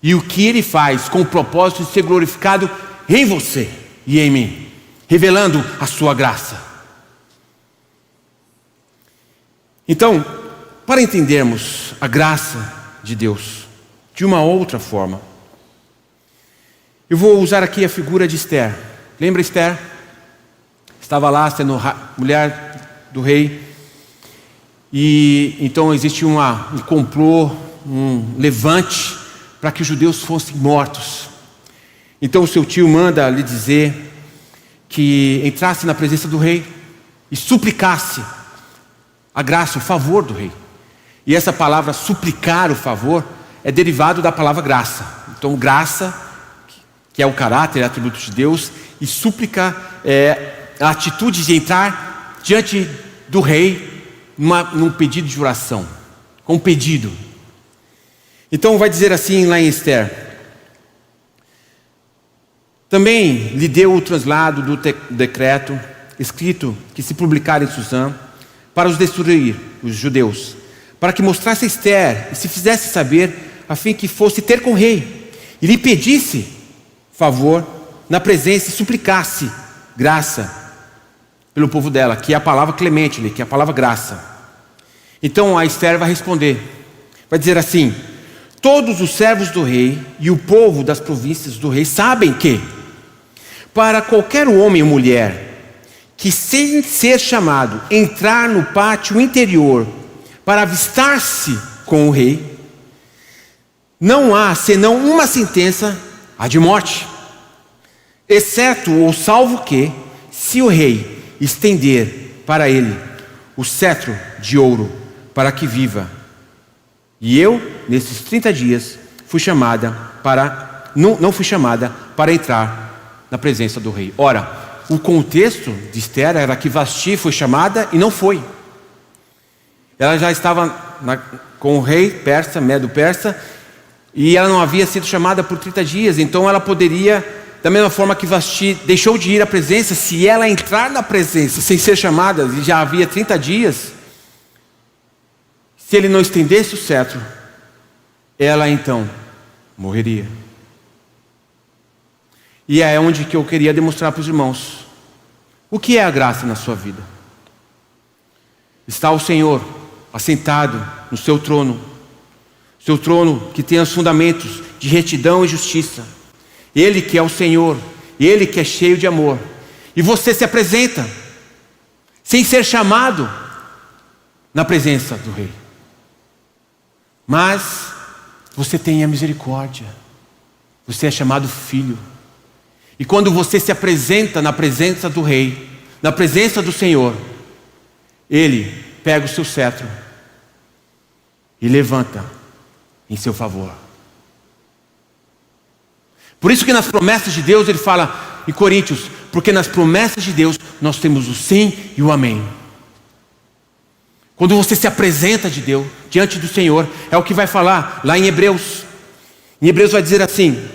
E o que Ele faz com o propósito de ser glorificado em você e em mim, revelando a sua graça. Então, para entendermos a graça de Deus de uma outra forma, eu vou usar aqui a figura de Esther. Lembra Esther? Estava lá sendo mulher do rei, e então existe um complô, um levante para que os judeus fossem mortos. Então o seu tio manda lhe dizer que entrasse na presença do rei e suplicasse a graça, o favor do rei. E essa palavra suplicar o favor é derivado da palavra graça. Então graça, que é o caráter, é o atributo de Deus, e súplica é a atitude de entrar diante do rei num pedido de oração, com um pedido. Então vai dizer assim lá em Esther: também lhe deu o translado do decreto escrito que se publicara em Susã para os destruir, os judeus, para que mostrasse a Esther e se fizesse saber, a fim que fosse ter com o rei e lhe pedisse favor na presença e suplicasse graça pelo povo dela, que é a palavra clemente, que é a palavra graça. Então a Esther vai responder, vai dizer assim: todos os servos do rei e o povo das províncias do rei sabem que, para qualquer homem ou mulher que, sem ser chamado, entrar no pátio interior para avistar-se com o rei, não há senão uma sentença, a de morte, exceto ou salvo que, se o rei estender para ele o cetro de ouro para que viva. E eu, nesses 30 dias, fui chamada para, não fui chamada para entrar na presença do rei. Ora, o contexto de Esther era que Vasti foi chamada e não foi. Ela já estava com o rei persa, Medo-Persa, e ela não havia sido chamada por 30 dias. Então ela poderia, da mesma forma que Vasti deixou de ir à presença, se ela entrar na presença sem ser chamada, e já havia 30 dias, se ele não estendesse o cetro, ela então morreria. E é onde que eu queria demonstrar para os irmãos o que é a graça na sua vida. Está o Senhor assentado no seu trono que tem os fundamentos de retidão e justiça. Ele que é o Senhor, Ele que é cheio de amor, e você se apresenta sem ser chamado na presença do rei, mas você tem a misericórdia, você é chamado filho. E quando você se apresenta na presença do rei, na presença do Senhor, Ele pega o seu cetro e levanta em seu favor. Por isso que nas promessas de Deus Ele fala em Coríntios: porque nas promessas de Deus nós temos o sim e o amém. Quando você se apresenta de Deus, diante do Senhor, é o que vai falar lá em Hebreus. Em Hebreus vai dizer assim,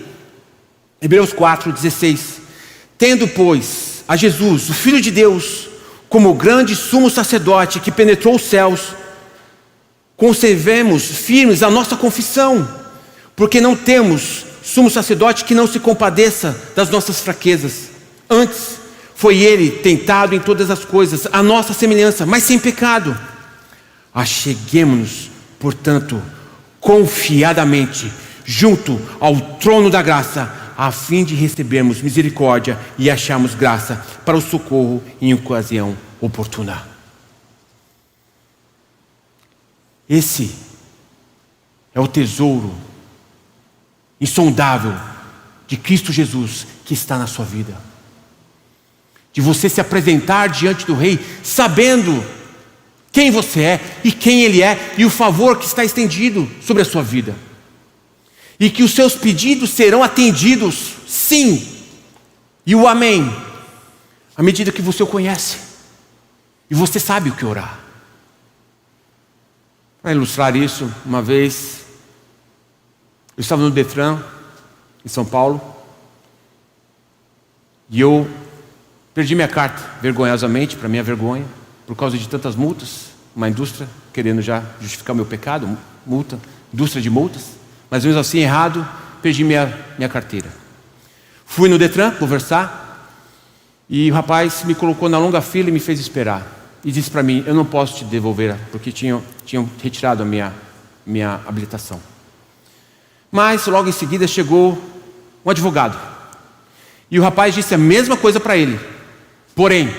Hebreus 4:16: tendo, pois, a Jesus, o Filho de Deus, como o grande sumo sacerdote que penetrou os céus, conservemos firmes a nossa confissão, porque não temos sumo sacerdote que não se compadeça das nossas fraquezas. Antes, foi ele tentado em todas as coisas, a nossa semelhança, mas sem pecado. Acheguemo-nos, portanto, confiadamente, junto ao trono da graça, a fim de recebermos misericórdia e acharmos graça para o socorro em ocasião oportuna. Esse é o tesouro insondável de Cristo Jesus que está na sua vida. De você se apresentar diante do Rei, sabendo quem você é e quem Ele é, e o favor que está estendido sobre a sua vida. E que os seus pedidos serão atendidos, sim, e o amém, à medida que você o conhece, e você sabe o que orar. Para ilustrar isso, uma vez, eu estava no Detran, em São Paulo, e eu perdi minha carta, vergonhosamente, para minha vergonha, por causa de tantas multas, uma indústria querendo já justificar o meu pecado, multa, indústria de multas, mas mesmo assim errado, perdi minha carteira. Fui no Detran conversar, e o rapaz me colocou na longa fila e me fez esperar. E disse para mim, eu não posso te devolver, porque tinham retirado a minha habilitação. Mas logo em seguida chegou um advogado. E o rapaz disse a mesma coisa para ele. Porém,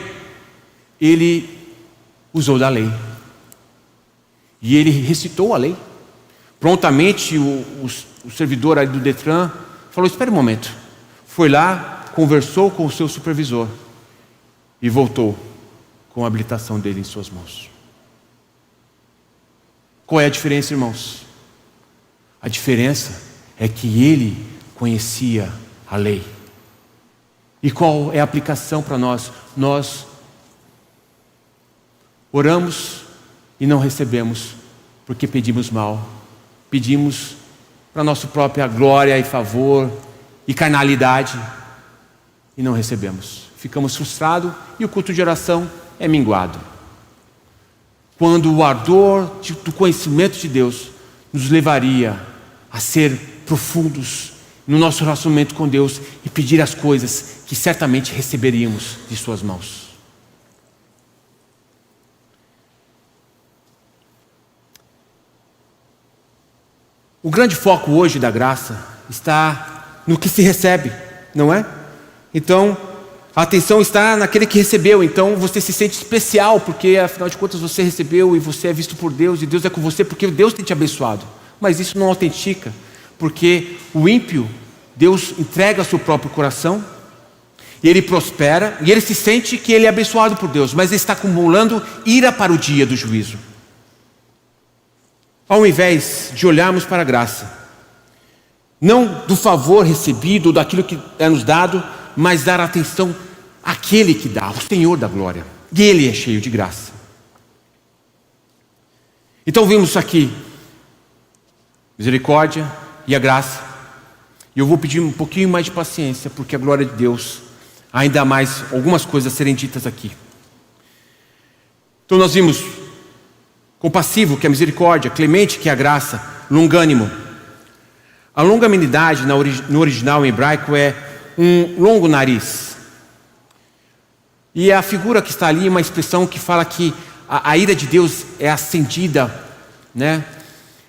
ele usou da lei. E ele recitou a lei. Prontamente o servidor ali do Detran falou, espere um momento. Foi lá, conversou com o seu supervisor e voltou com a habilitação dele em suas mãos. Qual é a diferença, irmãos? A diferença é que ele conhecia a lei. E qual é a aplicação para nós? Nós oramos e não recebemos, porque pedimos mal. Pedimos para nossa própria glória e favor e carnalidade e não recebemos. Ficamos frustrados e o culto de oração é minguado. Quando o ardor do conhecimento de Deus nos levaria a ser profundos no nosso relacionamento com Deus e pedir as coisas que certamente receberíamos de suas mãos. O grande foco hoje da graça está no que se recebe, não é? Então, a atenção está naquele que recebeu. Então você se sente especial, porque afinal de contas você recebeu e você é visto por Deus, e Deus é com você porque Deus tem te abençoado. Mas isso não autentica, porque o ímpio, Deus entrega seu próprio coração, e ele prospera, e ele se sente que ele é abençoado por Deus, mas ele está acumulando ira para o dia do juízo. Ao invés de olharmos para a graça, não do favor recebido, daquilo que é nos dado, mas dar atenção àquele que dá, ao Senhor da glória. E Ele é cheio de graça. Então vimos aqui misericórdia e a graça. E eu vou pedir um pouquinho mais de paciência, porque a glória de Deus, ainda há mais algumas coisas a serem ditas aqui. Então nós vimos compassivo, que é a misericórdia, clemente, que é a graça, longânimo. A longanimidade no original em hebraico é um longo nariz. E a figura que está ali é uma expressão que fala que a ira de Deus é acendida, né?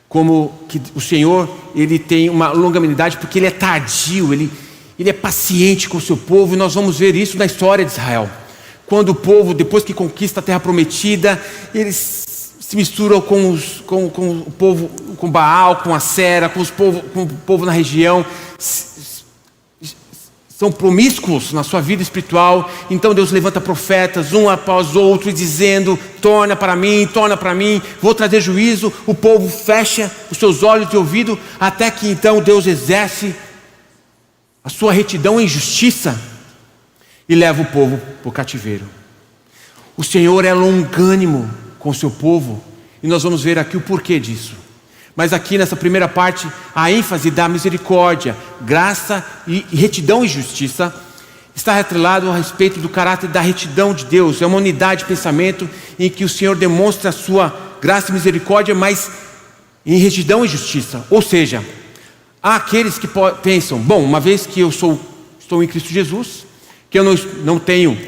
Como que o Senhor, ele tem uma longanimidade porque ele é tardio, ele é paciente com o seu povo, e nós vamos ver isso na história de Israel. Quando o povo, depois que conquista a terra prometida, eles se misturam com o povo, com Baal, com Acera, com o povo na região, são promíscuos na sua vida espiritual. Então Deus levanta profetas, um após outro, dizendo, torna para mim, vou trazer juízo. O povo fecha os seus olhos de ouvido, até que então Deus exerce a sua retidão em justiça. e leva o povo para o cativeiro. O Senhor é longânimo com o seu povo, e nós vamos ver aqui o porquê disso. Mas aqui nessa primeira parte, a ênfase da misericórdia, graça e retidão e justiça está atrelado a respeito do caráter da retidão de Deus. É uma unidade de pensamento em que o Senhor demonstra a sua graça e misericórdia, mas em retidão e justiça. Ou seja, há aqueles que pensam, bom, uma vez que eu estou em Cristo Jesus, que eu não tenho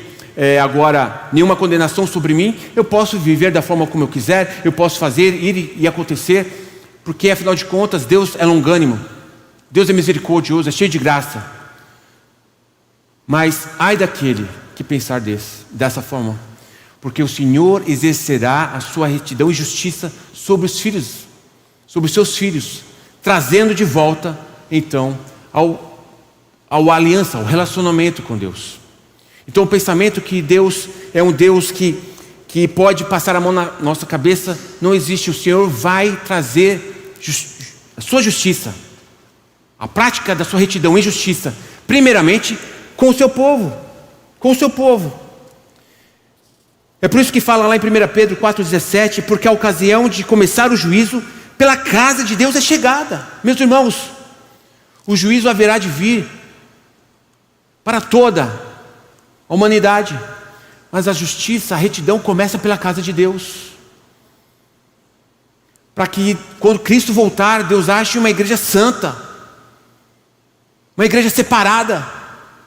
agora nenhuma condenação sobre mim, eu posso viver da forma como eu quiser, eu posso fazer, ir e acontecer, porque afinal de contas Deus é longânimo, Deus é misericordioso, é cheio de graça. Mas ai daquele que pensar dessa forma, porque o Senhor exercerá a sua retidão e justiça sobre os filhos, sobre os seus filhos, trazendo de volta então ao aliança, ao relacionamento com Deus. Então o pensamento que Deus é um Deus que pode passar a mão na nossa cabeça não existe. O Senhor vai trazer a sua justiça, a prática da sua retidão e justiça, primeiramente com o seu povo, com o seu povo. É por isso que fala lá em 1 Pedro 4,17, porque a ocasião de começar o juízo pela casa de Deus é chegada. Meus irmãos, o juízo haverá de vir para toda a humanidade, mas a justiça, a retidão começa pela casa de Deus, para que quando Cristo voltar, Deus ache uma igreja santa, uma igreja separada.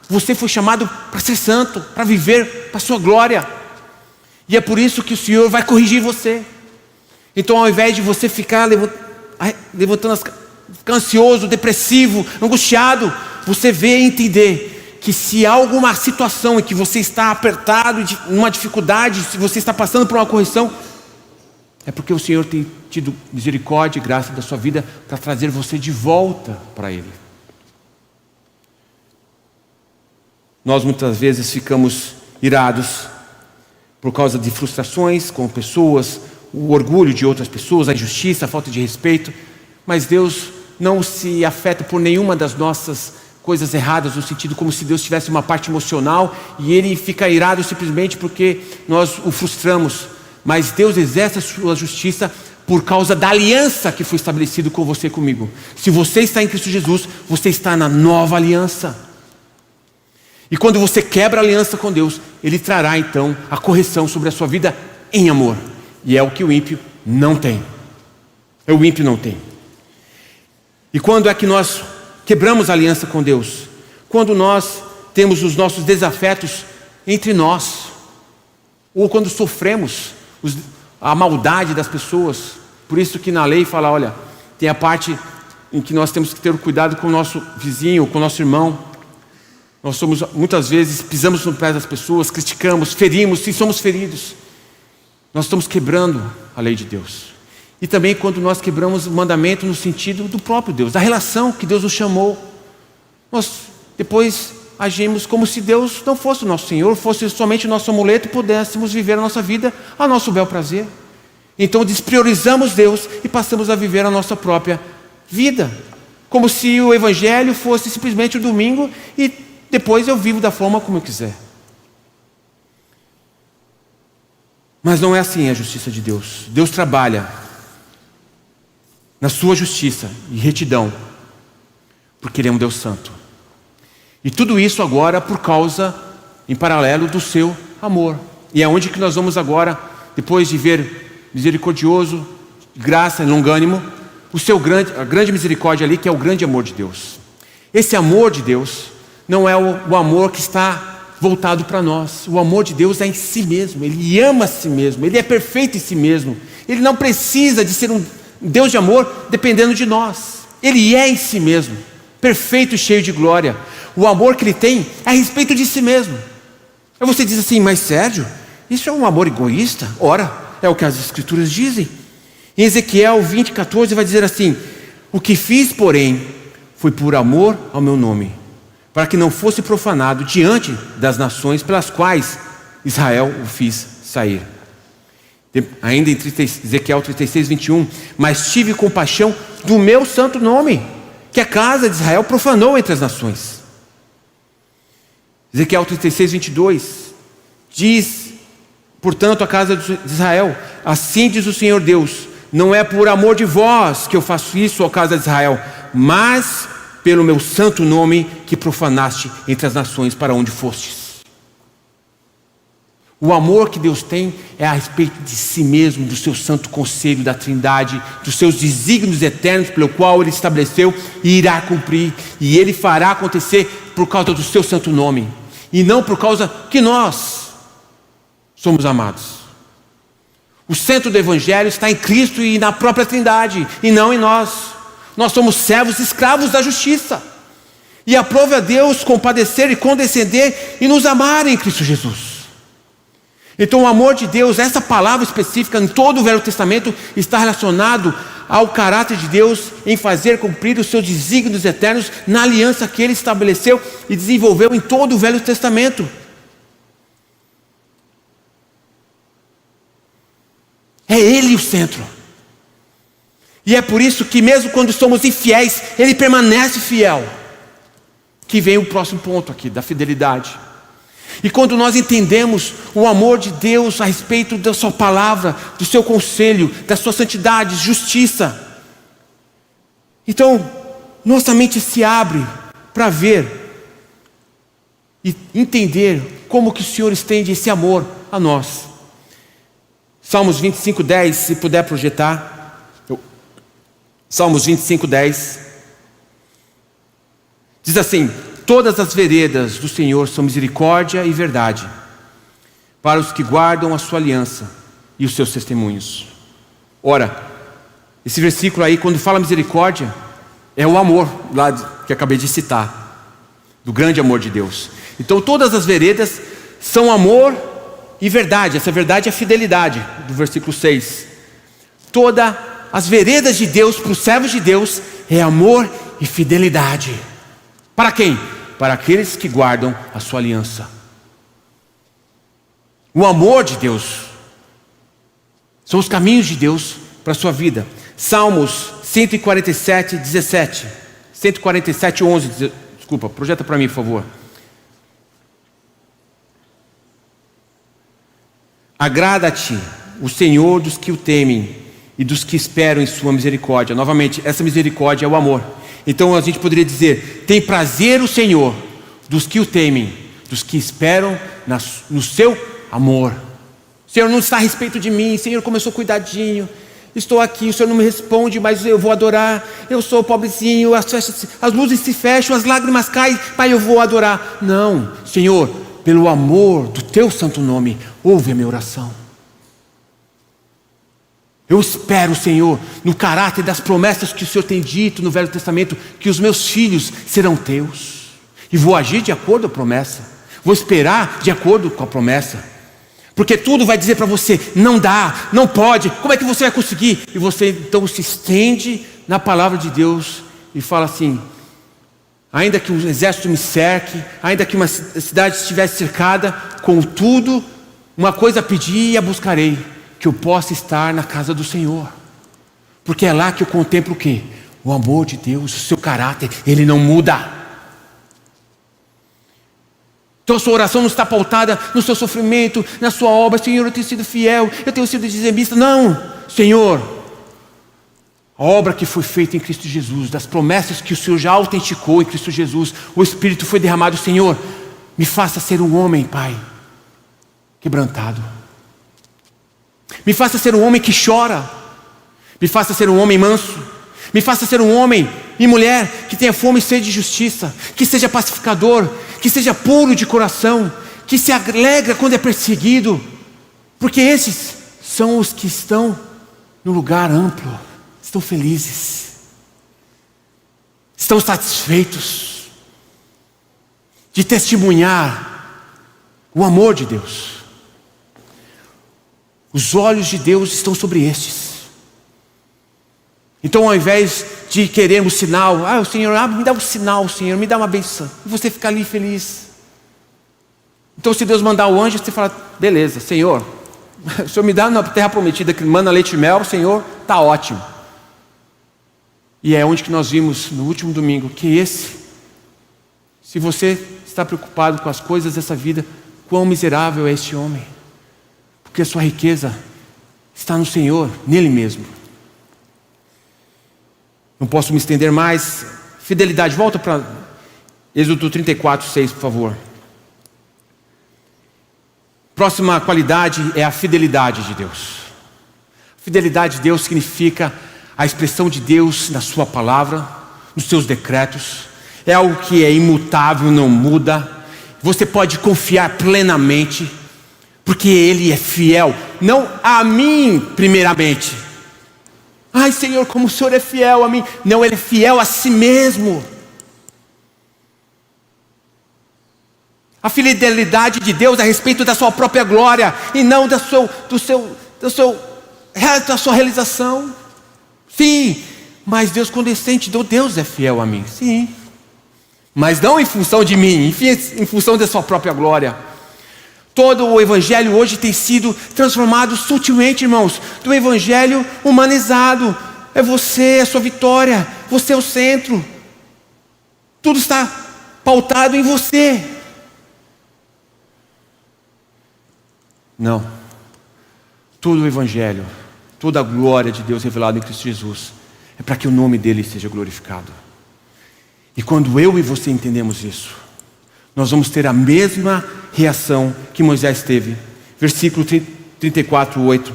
Você foi chamado para ser santo, para viver para a sua glória, e é por isso que o Senhor vai corrigir você. Então, ao invés de você ficar levantando, ficar ansioso, depressivo, angustiado, você vê e entender que se há alguma situação em que você está apertado, numa dificuldade, se você está passando por uma correção, é porque o Senhor tem tido misericórdia e graça da sua vida para trazer você de volta para Ele. Nós muitas vezes ficamos irados por causa de frustrações com pessoas, o orgulho de outras pessoas, a injustiça, a falta de respeito, mas Deus não se afeta por nenhuma das nossas coisas erradas, no sentido como se Deus tivesse uma parte emocional e Ele fica irado simplesmente porque nós o frustramos. Mas Deus exerce a sua justiça por causa da aliança que foi estabelecida com você e comigo. Se você está em Cristo Jesus, você está na nova aliança. E quando você quebra a aliança com Deus, Ele trará então a correção sobre a sua vida em amor. E é o que o ímpio não tem. O ímpio não tem. E quando é que nós quebramos a aliança com Deus? Quando nós temos os nossos desafetos entre nós, ou quando sofremos a maldade das pessoas. Por isso que na lei fala, olha, tem a parte em que nós temos que ter cuidado com o nosso vizinho, com o nosso irmão. Nós muitas vezes pisamos no pé das pessoas, criticamos, ferimos, se somos feridos, nós estamos quebrando a lei de Deus. E também quando nós quebramos o mandamento no sentido do próprio Deus, da relação que Deus nos chamou, nós depois agimos como se Deus não fosse o nosso Senhor, fosse somente o nosso amuleto e pudéssemos viver a nossa vida a nosso bel prazer. Então despriorizamos Deus e passamos a viver a nossa própria vida, como se o Evangelho fosse simplesmente o domingo e depois eu vivo da forma como eu quiser. Mas não é assim a justiça de Deus. Deus trabalha na sua justiça e retidão, porque Ele é um Deus santo. E tudo isso agora por causa, em paralelo, do seu amor. E é onde que nós vamos agora, depois de ver misericordioso, graça e longânimo, a grande misericórdia ali, que é o grande amor de Deus. Esse amor de Deus não é o amor que está voltado para nós. O amor de Deus é em si mesmo. Ele ama a si mesmo. Ele é perfeito em si mesmo. Ele não precisa de ser um Deus de amor dependendo de nós. Ele é em si mesmo, perfeito e cheio de glória. O amor que Ele tem é a respeito de si mesmo. Aí você diz assim, mas Sérgio, isso é um amor egoísta? Ora, é o que as Escrituras dizem. Em Ezequiel 20:14 vai dizer assim: o que fiz, porém, foi por amor ao meu nome, para que não fosse profanado diante das nações pelas quais Israel o fiz sair. Ainda em Ezequiel 36:21, mas tive compaixão do meu santo nome, que a casa de Israel profanou entre as nações. Ezequiel 36, 22. Diz, portanto, a casa de Israel: assim diz o Senhor Deus, não é por amor de vós que eu faço isso, ó casa de Israel, mas pelo meu santo nome que profanaste entre as nações para onde fostes. O amor que Deus tem é a respeito de si mesmo, do seu santo conselho da Trindade, dos seus desígnios eternos pelo qual Ele estabeleceu e irá cumprir. E Ele fará acontecer por causa do seu santo nome, e não por causa que nós somos amados. O centro do Evangelho está em Cristo e na própria Trindade, e não em nós. Nós somos servos e escravos da justiça. E aprove a Deus compadecer e condescender e nos amar em Cristo Jesus. Então o amor de Deus, essa palavra específica em todo o Velho Testamento, está relacionado ao caráter de Deus em fazer cumprir os seus desígnios eternos na aliança que Ele estabeleceu e desenvolveu em todo o Velho Testamento. É Ele o centro. E é por isso que mesmo quando somos infiéis, Ele permanece fiel. Que vem o próximo ponto aqui, da fidelidade. E quando nós entendemos o amor de Deus a respeito da sua palavra, do seu conselho, da sua santidade, justiça, então nossa mente se abre para ver e entender como que o Senhor estende esse amor a nós. Salmos 25:10, se puder projetar. Salmos 25:10 diz assim: todas as veredas do Senhor são misericórdia e verdade para os que guardam a sua aliança e os seus testemunhos. Ora, esse versículo aí, quando fala misericórdia, é o amor lá que acabei de citar, do grande amor de Deus. Então todas as veredas são amor e verdade. Essa verdade é a fidelidade, do versículo 6. Todas as veredas de Deus para os servos de Deus é amor e fidelidade. Para quem? Para aqueles que guardam a sua aliança. O amor de Deus são os caminhos de Deus para a sua vida. Salmos 147, 17. 147, 11. Desculpa, projeta para mim, por favor. Agrada-te o Senhor dos que o temem e dos que esperam em sua misericórdia. Novamente, essa misericórdia é o amor. Então a gente poderia dizer: tem prazer o Senhor dos que o temem, dos que esperam no seu amor. O Senhor não está a respeito de mim. Senhor, como eu sou cuidadinho, estou aqui, o Senhor não me responde, mas eu vou adorar. Eu sou pobrezinho, as luzes se fecham, as lágrimas caem, Pai, eu vou adorar. Não, Senhor, pelo amor do teu santo nome, ouve a minha oração. Eu espero, Senhor, no caráter das promessas que o Senhor tem dito no Velho Testamento, que os meus filhos serão teus. E vou agir de acordo com a promessa. Vou esperar de acordo com a promessa. Porque tudo vai dizer para você: não dá, não pode, como é que você vai conseguir? E você então se estende na palavra de Deus e fala assim: ainda que o exército me cerque, ainda que uma cidade estivesse cercada, contudo, uma coisa pedi e a buscarei: que eu possa estar na casa do Senhor. Porque é lá que eu contemplo o quê? O amor de Deus, o seu caráter, Ele não muda. Então a sua oração não está pautada no seu sofrimento, na sua obra: Senhor, eu tenho sido fiel, eu tenho sido dizimista. Não, Senhor, a obra que foi feita em Cristo Jesus, das promessas que o Senhor já autenticou em Cristo Jesus, o Espírito foi derramado. Senhor, me faça ser um homem, Pai, quebrantado. Me faça ser um homem que chora. Me faça ser um homem manso. Me faça ser um homem e mulher que tenha fome e sede de justiça, que seja pacificador, que seja puro de coração, que se alegra quando é perseguido, porque esses são os que estão no lugar amplo, estão felizes, estão satisfeitos de testemunhar o amor de Deus. Os olhos de Deus estão sobre estes. Então, ao invés de querermos sinal, o Senhor, me dá um sinal, Senhor, me dá uma bênção, e você ficar ali feliz. Então, se Deus mandar o anjo, você fala: beleza, Senhor, o Senhor me dá na terra prometida que manda leite e mel, Senhor, está ótimo. E é onde que nós vimos no último domingo que esse Se você está preocupado com as coisas dessa vida, quão miserável é este homem. Porque a sua riqueza está no Senhor, nele mesmo. Não posso me estender mais. Fidelidade, volta para Êxodo 34, 6, por favor. Próxima qualidade é a fidelidade de Deus. Fidelidade de Deus significa a expressão de Deus na sua palavra, nos seus decretos. É algo que é imutável, não muda. Você pode confiar plenamente, porque Ele é fiel, não a mim primeiramente. Ai, Senhor, como o Senhor é fiel a mim. Não, Ele é fiel a si mesmo. A fidelidade de Deus é a respeito da sua própria glória, e não da sua realização. Sim, mas Deus condescende, Deus é fiel a mim. Sim, mas não em função de mim, em função da sua própria glória. Todo o evangelho hoje tem sido transformado sutilmente, irmãos, do evangelho humanizado. É você, a sua vitória, você é o centro. Tudo está pautado em você. Não. Todo o evangelho, toda a glória de Deus revelada em Cristo Jesus é para que o nome dele seja glorificado. E quando eu e você entendemos isso, nós vamos ter a mesma reação que Moisés teve. Versículo 34, 8,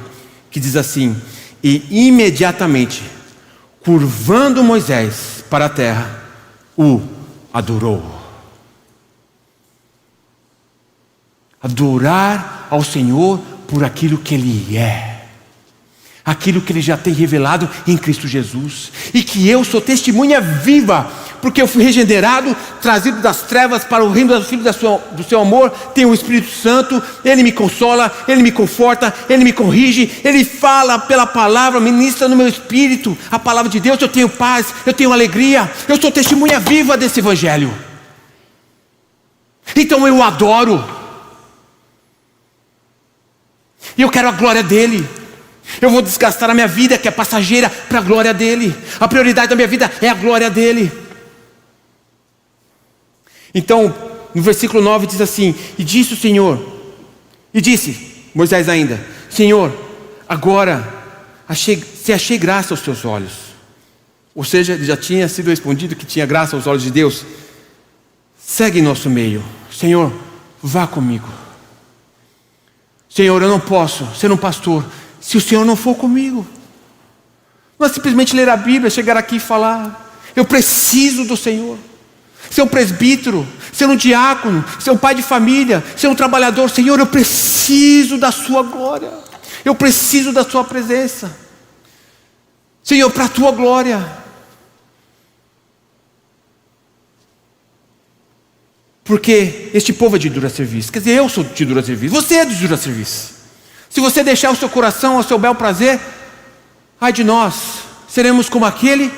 que diz assim: e imediatamente, curvando Moisés para a terra, o adorou. Adorar ao Senhor por aquilo que Ele é, aquilo que Ele já tem revelado em Cristo Jesus, e que eu sou testemunha viva, porque eu fui regenerado, trazido das trevas para o reino do Filho do seu amor. Tenho o Espírito Santo, Ele me consola, Ele me conforta, Ele me corrige, Ele fala pela palavra, ministra no meu espírito a palavra de Deus. Eu tenho paz, eu tenho alegria, eu sou testemunha viva desse evangelho. Então eu o adoro, e eu quero a glória dele. Eu vou desgastar a minha vida, que é passageira, para a glória dele. A prioridade da minha vida é a glória dele. Então, no versículo 9 diz assim: e disse o Senhor, e disse Moisés ainda: Senhor, agora se achei graça aos teus olhos. Ou seja, ele já tinha sido respondido que tinha graça aos olhos de Deus. Segue em nosso meio. Senhor, vá comigo. Senhor, eu não posso ser um pastor se o Senhor não for comigo. Não é simplesmente ler a Bíblia, chegar aqui e falar. Eu preciso do Senhor. Ser um presbítero, ser um diácono, ser um pai de família, ser um trabalhador. Senhor, eu preciso da sua glória. Eu preciso da sua presença. Senhor, para a tua glória. Porque este povo é de dura serviço. Quer dizer, eu sou de dura serviço. Você é de dura serviço. Se você deixar o seu coração ao seu bel prazer, ai de nós, seremos como aquele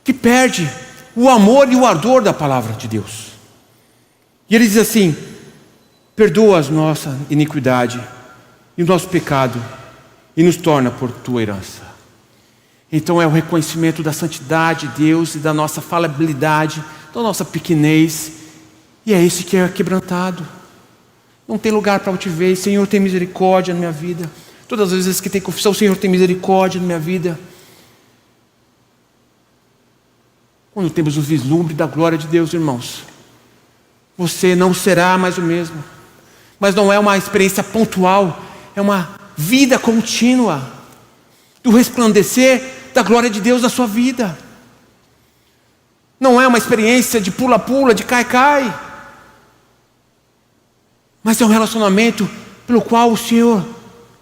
que perde o amor e o ardor da palavra de Deus. E ele diz assim: perdoa a nossa iniquidade e o nosso pecado, e nos torna por tua herança. Então é o reconhecimento da santidade de Deus e da nossa falabilidade, da nossa pequenez. E é esse que é quebrantado. Não tem lugar para altivez. Senhor, tem misericórdia na minha vida. Todas as vezes que tem confissão, Senhor, tem misericórdia na minha vida. Quando temos o vislumbre da glória de Deus, irmãos, você não será mais o mesmo. Mas não é uma experiência pontual, é uma vida contínua do resplandecer da glória de Deus na sua vida. Não é uma experiência de pula-pula, de cai-cai, mas é um relacionamento pelo qual o Senhor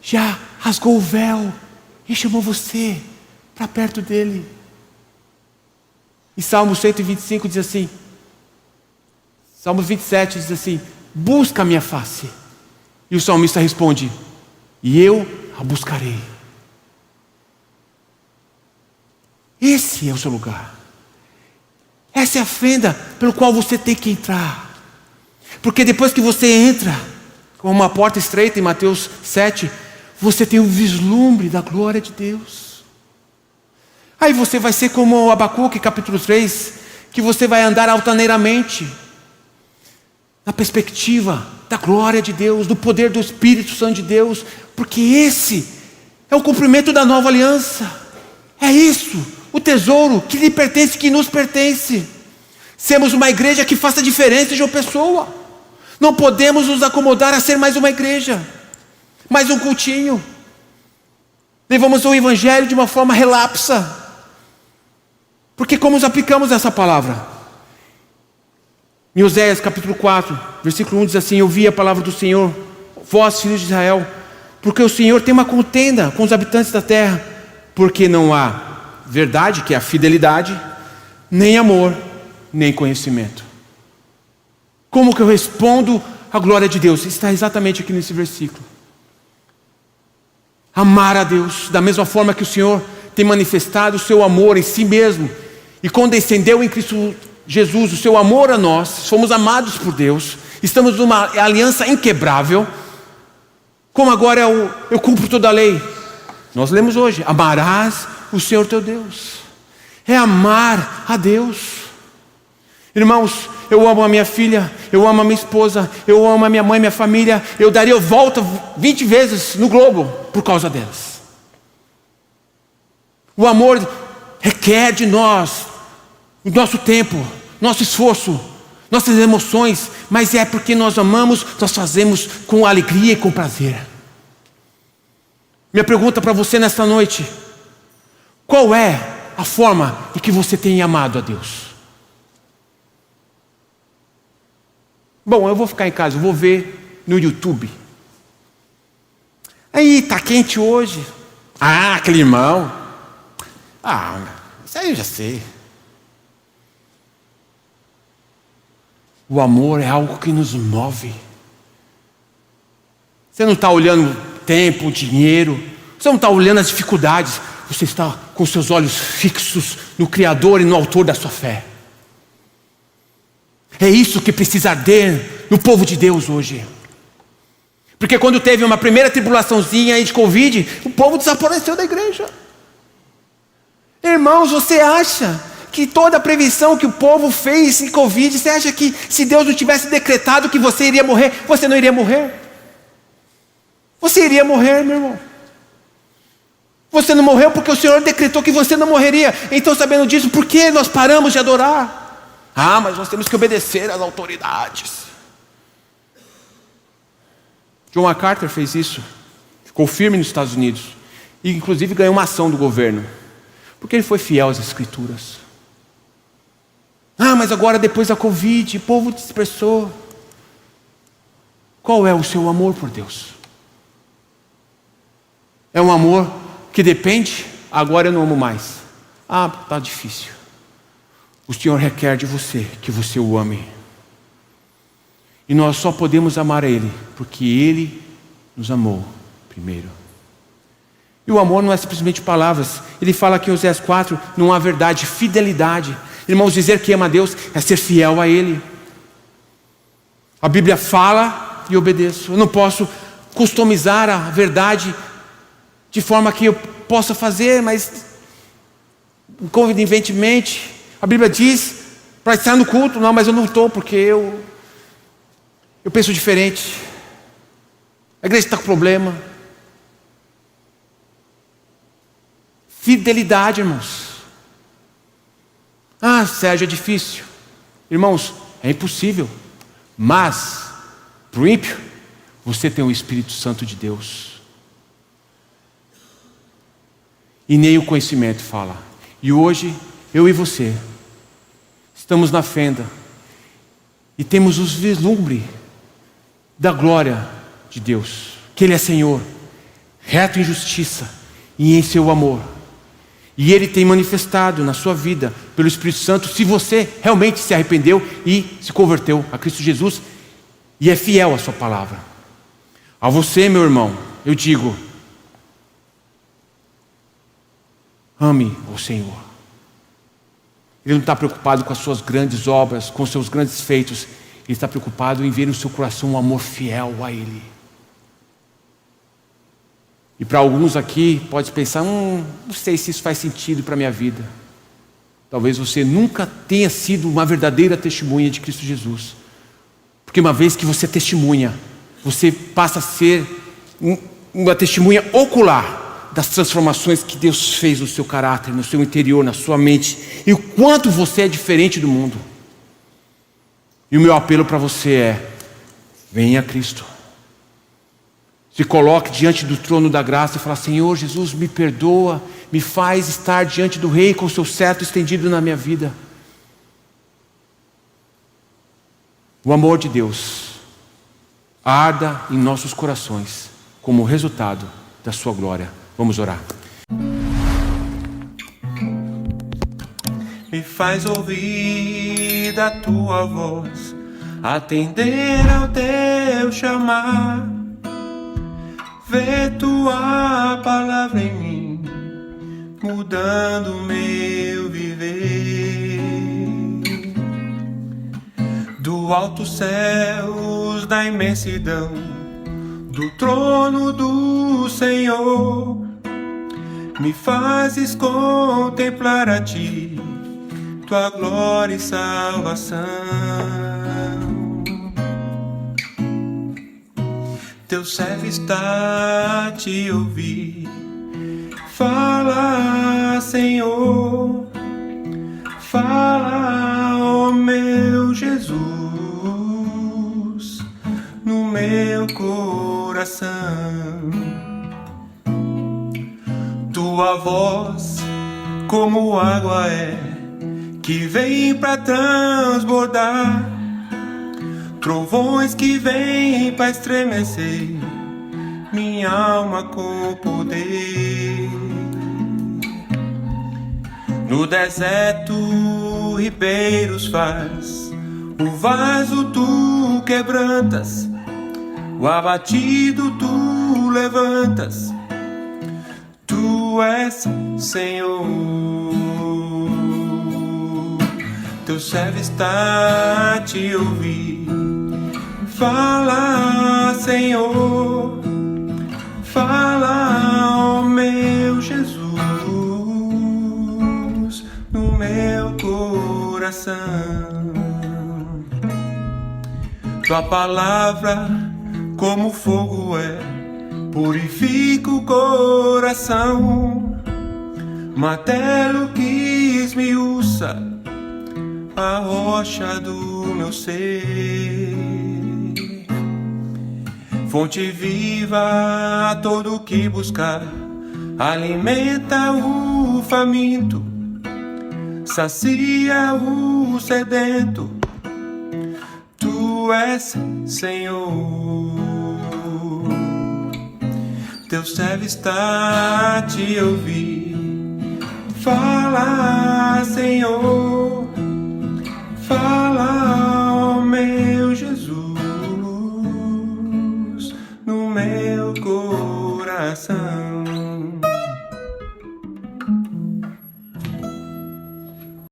já rasgou o véu e chamou você para perto dele. E Salmo 125 diz assim, Salmo 27 diz assim: busca a minha face. E o salmista responde: e eu a buscarei. Esse é o seu lugar. Essa é a fenda pelo qual você tem que entrar. Porque depois que você entra, com uma porta estreita em Mateus 7, você tem um vislumbre da glória de Deus. Aí você vai ser como Abacuque, capítulo 3, que você vai andar altaneiramente, na perspectiva da glória de Deus, do poder do Espírito Santo de Deus, porque esse é o cumprimento da nova aliança. É isso, o tesouro que lhe pertence, que nos pertence. Sermos uma igreja que faça diferença de uma pessoa. Não podemos nos acomodar a ser mais uma igreja, mais um cultinho. Levamos o evangelho de uma forma relapsa. Porque como nos aplicamos essa palavra? Em Oséias capítulo 4, versículo 1 diz assim: eu ouvi a palavra do Senhor, vós filhos de Israel, porque o Senhor tem uma contenda com os habitantes da terra, porque não há verdade, que é a fidelidade, nem amor, nem conhecimento. Como que eu respondo à glória de Deus? Está exatamente aqui nesse versículo. Amar a Deus, da mesma forma que o Senhor tem manifestado o seu amor em si mesmo, e condescendeu em Cristo Jesus, o seu amor a nós, fomos amados por Deus, estamos numa aliança inquebrável. Como agora eu cumpro toda a lei? Nós lemos hoje: amarás o Senhor teu Deus. É amar a Deus. Irmãos, eu amo a minha filha, eu amo a minha esposa, eu amo a minha mãe, minha família. Eu daria volta 20 vezes no globo por causa delas. O amor requer de nós o nosso tempo, nosso esforço, nossas emoções, mas é porque nós amamos, nós fazemos com alegria e com prazer. Minha pergunta para você nesta noite: qual é a forma em que você tem amado a Deus? Bom, eu vou ficar em casa, eu vou ver no YouTube. Aí, tá quente hoje. Ah, aquele irmão. Ah, isso aí eu já sei. O amor é algo que nos move. Você não está olhando tempo, dinheiro. Você não está olhando as dificuldades. Você está com seus olhos fixos no Criador e no Autor da sua fé. É isso que precisa arder no povo de Deus hoje. Porque quando teve uma primeira tribulaçãozinha aí de Covid, o povo desapareceu da igreja. Irmãos, você acha que toda a prevenção que o povo fez em Covid, você acha que se Deus não tivesse decretado que você iria morrer, você não iria morrer? Você iria morrer, meu irmão. Você não morreu porque o Senhor decretou que você não morreria. Então, sabendo disso, por que nós paramos de adorar? Ah, mas nós temos que obedecer às autoridades. John MacArthur fez isso. Ficou firme nos Estados Unidos. E inclusive ganhou uma ação do governo. Porque ele foi fiel às Escrituras. Ah, mas agora depois da Covid, o povo dispersou. Qual é o seu amor por Deus? É um amor que depende, agora eu não amo mais. Ah, está difícil. O Senhor requer de você que você o ame. E nós só podemos amar a Ele porque Ele nos amou primeiro. E o amor não é simplesmente palavras. Ele fala aqui em Oséias 4, não há verdade, fidelidade. Irmãos, dizer que ama a Deus é ser fiel a Ele. A Bíblia fala e obedeço. Eu não posso customizar a verdade de forma que eu possa fazer, mas convenientemente. A Bíblia diz para estar no culto. Não, mas eu não estou porque eu penso diferente. A igreja está com problema. Fidelidade, irmãos. Ah, Sérgio, é difícil. Irmãos, é impossível. Mas, para o ímpio, você tem o Espírito Santo de Deus. E nem o conhecimento fala. E hoje, eu e você, estamos na fenda. E temos os vislumbre da glória de Deus. Que Ele é Senhor, reto em justiça e em seu amor. E Ele tem manifestado na sua vida, pelo Espírito Santo, se você realmente se arrependeu e se converteu a Cristo Jesus, e é fiel à sua palavra. A você, meu irmão, eu digo: ame o Senhor. Ele não está preocupado com as suas grandes obras, com os seus grandes feitos. Ele está preocupado em ver no seu coração um amor fiel a Ele. E para alguns aqui, pode pensar, não sei se isso faz sentido para a minha vida. Talvez você nunca tenha sido uma verdadeira testemunha de Cristo Jesus. Porque uma vez que você testemunha, você passa a ser uma testemunha ocular das transformações que Deus fez no seu caráter, no seu interior, na sua mente, e o quanto você é diferente do mundo. E o meu apelo para você é: venha a Cristo. Se coloque diante do trono da graça e fala: Senhor Jesus, me perdoa, me faz estar diante do Rei com o seu cetro estendido na minha vida. O amor de Deus arda em nossos corações como resultado da sua glória. Vamos orar. Me faz ouvir a tua voz, atender ao teu chamar, ver tua palavra em mim, mudando meu viver. Do alto céus, da imensidão, do trono do Senhor, me fazes contemplar a ti, tua glória e salvação. Teu servo está a te ouvir. Fala, Senhor, fala, ó meu Jesus, no meu coração. Tua voz como água é, que vem pra transbordar, trovões que vêm pra estremecer minha alma com poder. No deserto ribeiros faz, o vaso tu quebrantas, o abatido tu levantas. Tu és Senhor. Teu servo está a te ouvir. Fala, Senhor, fala, ó meu Jesus, no meu coração. Tua palavra como fogo é, purifica o coração. Martelo que esmiuça a rocha do meu ser. Fonte viva a todo que buscar, alimenta o faminto, sacia o sedento. Tu és Senhor. Teu servo está a te ouvir. Fala, Senhor, fala, ó meu Jesus, no meu coração.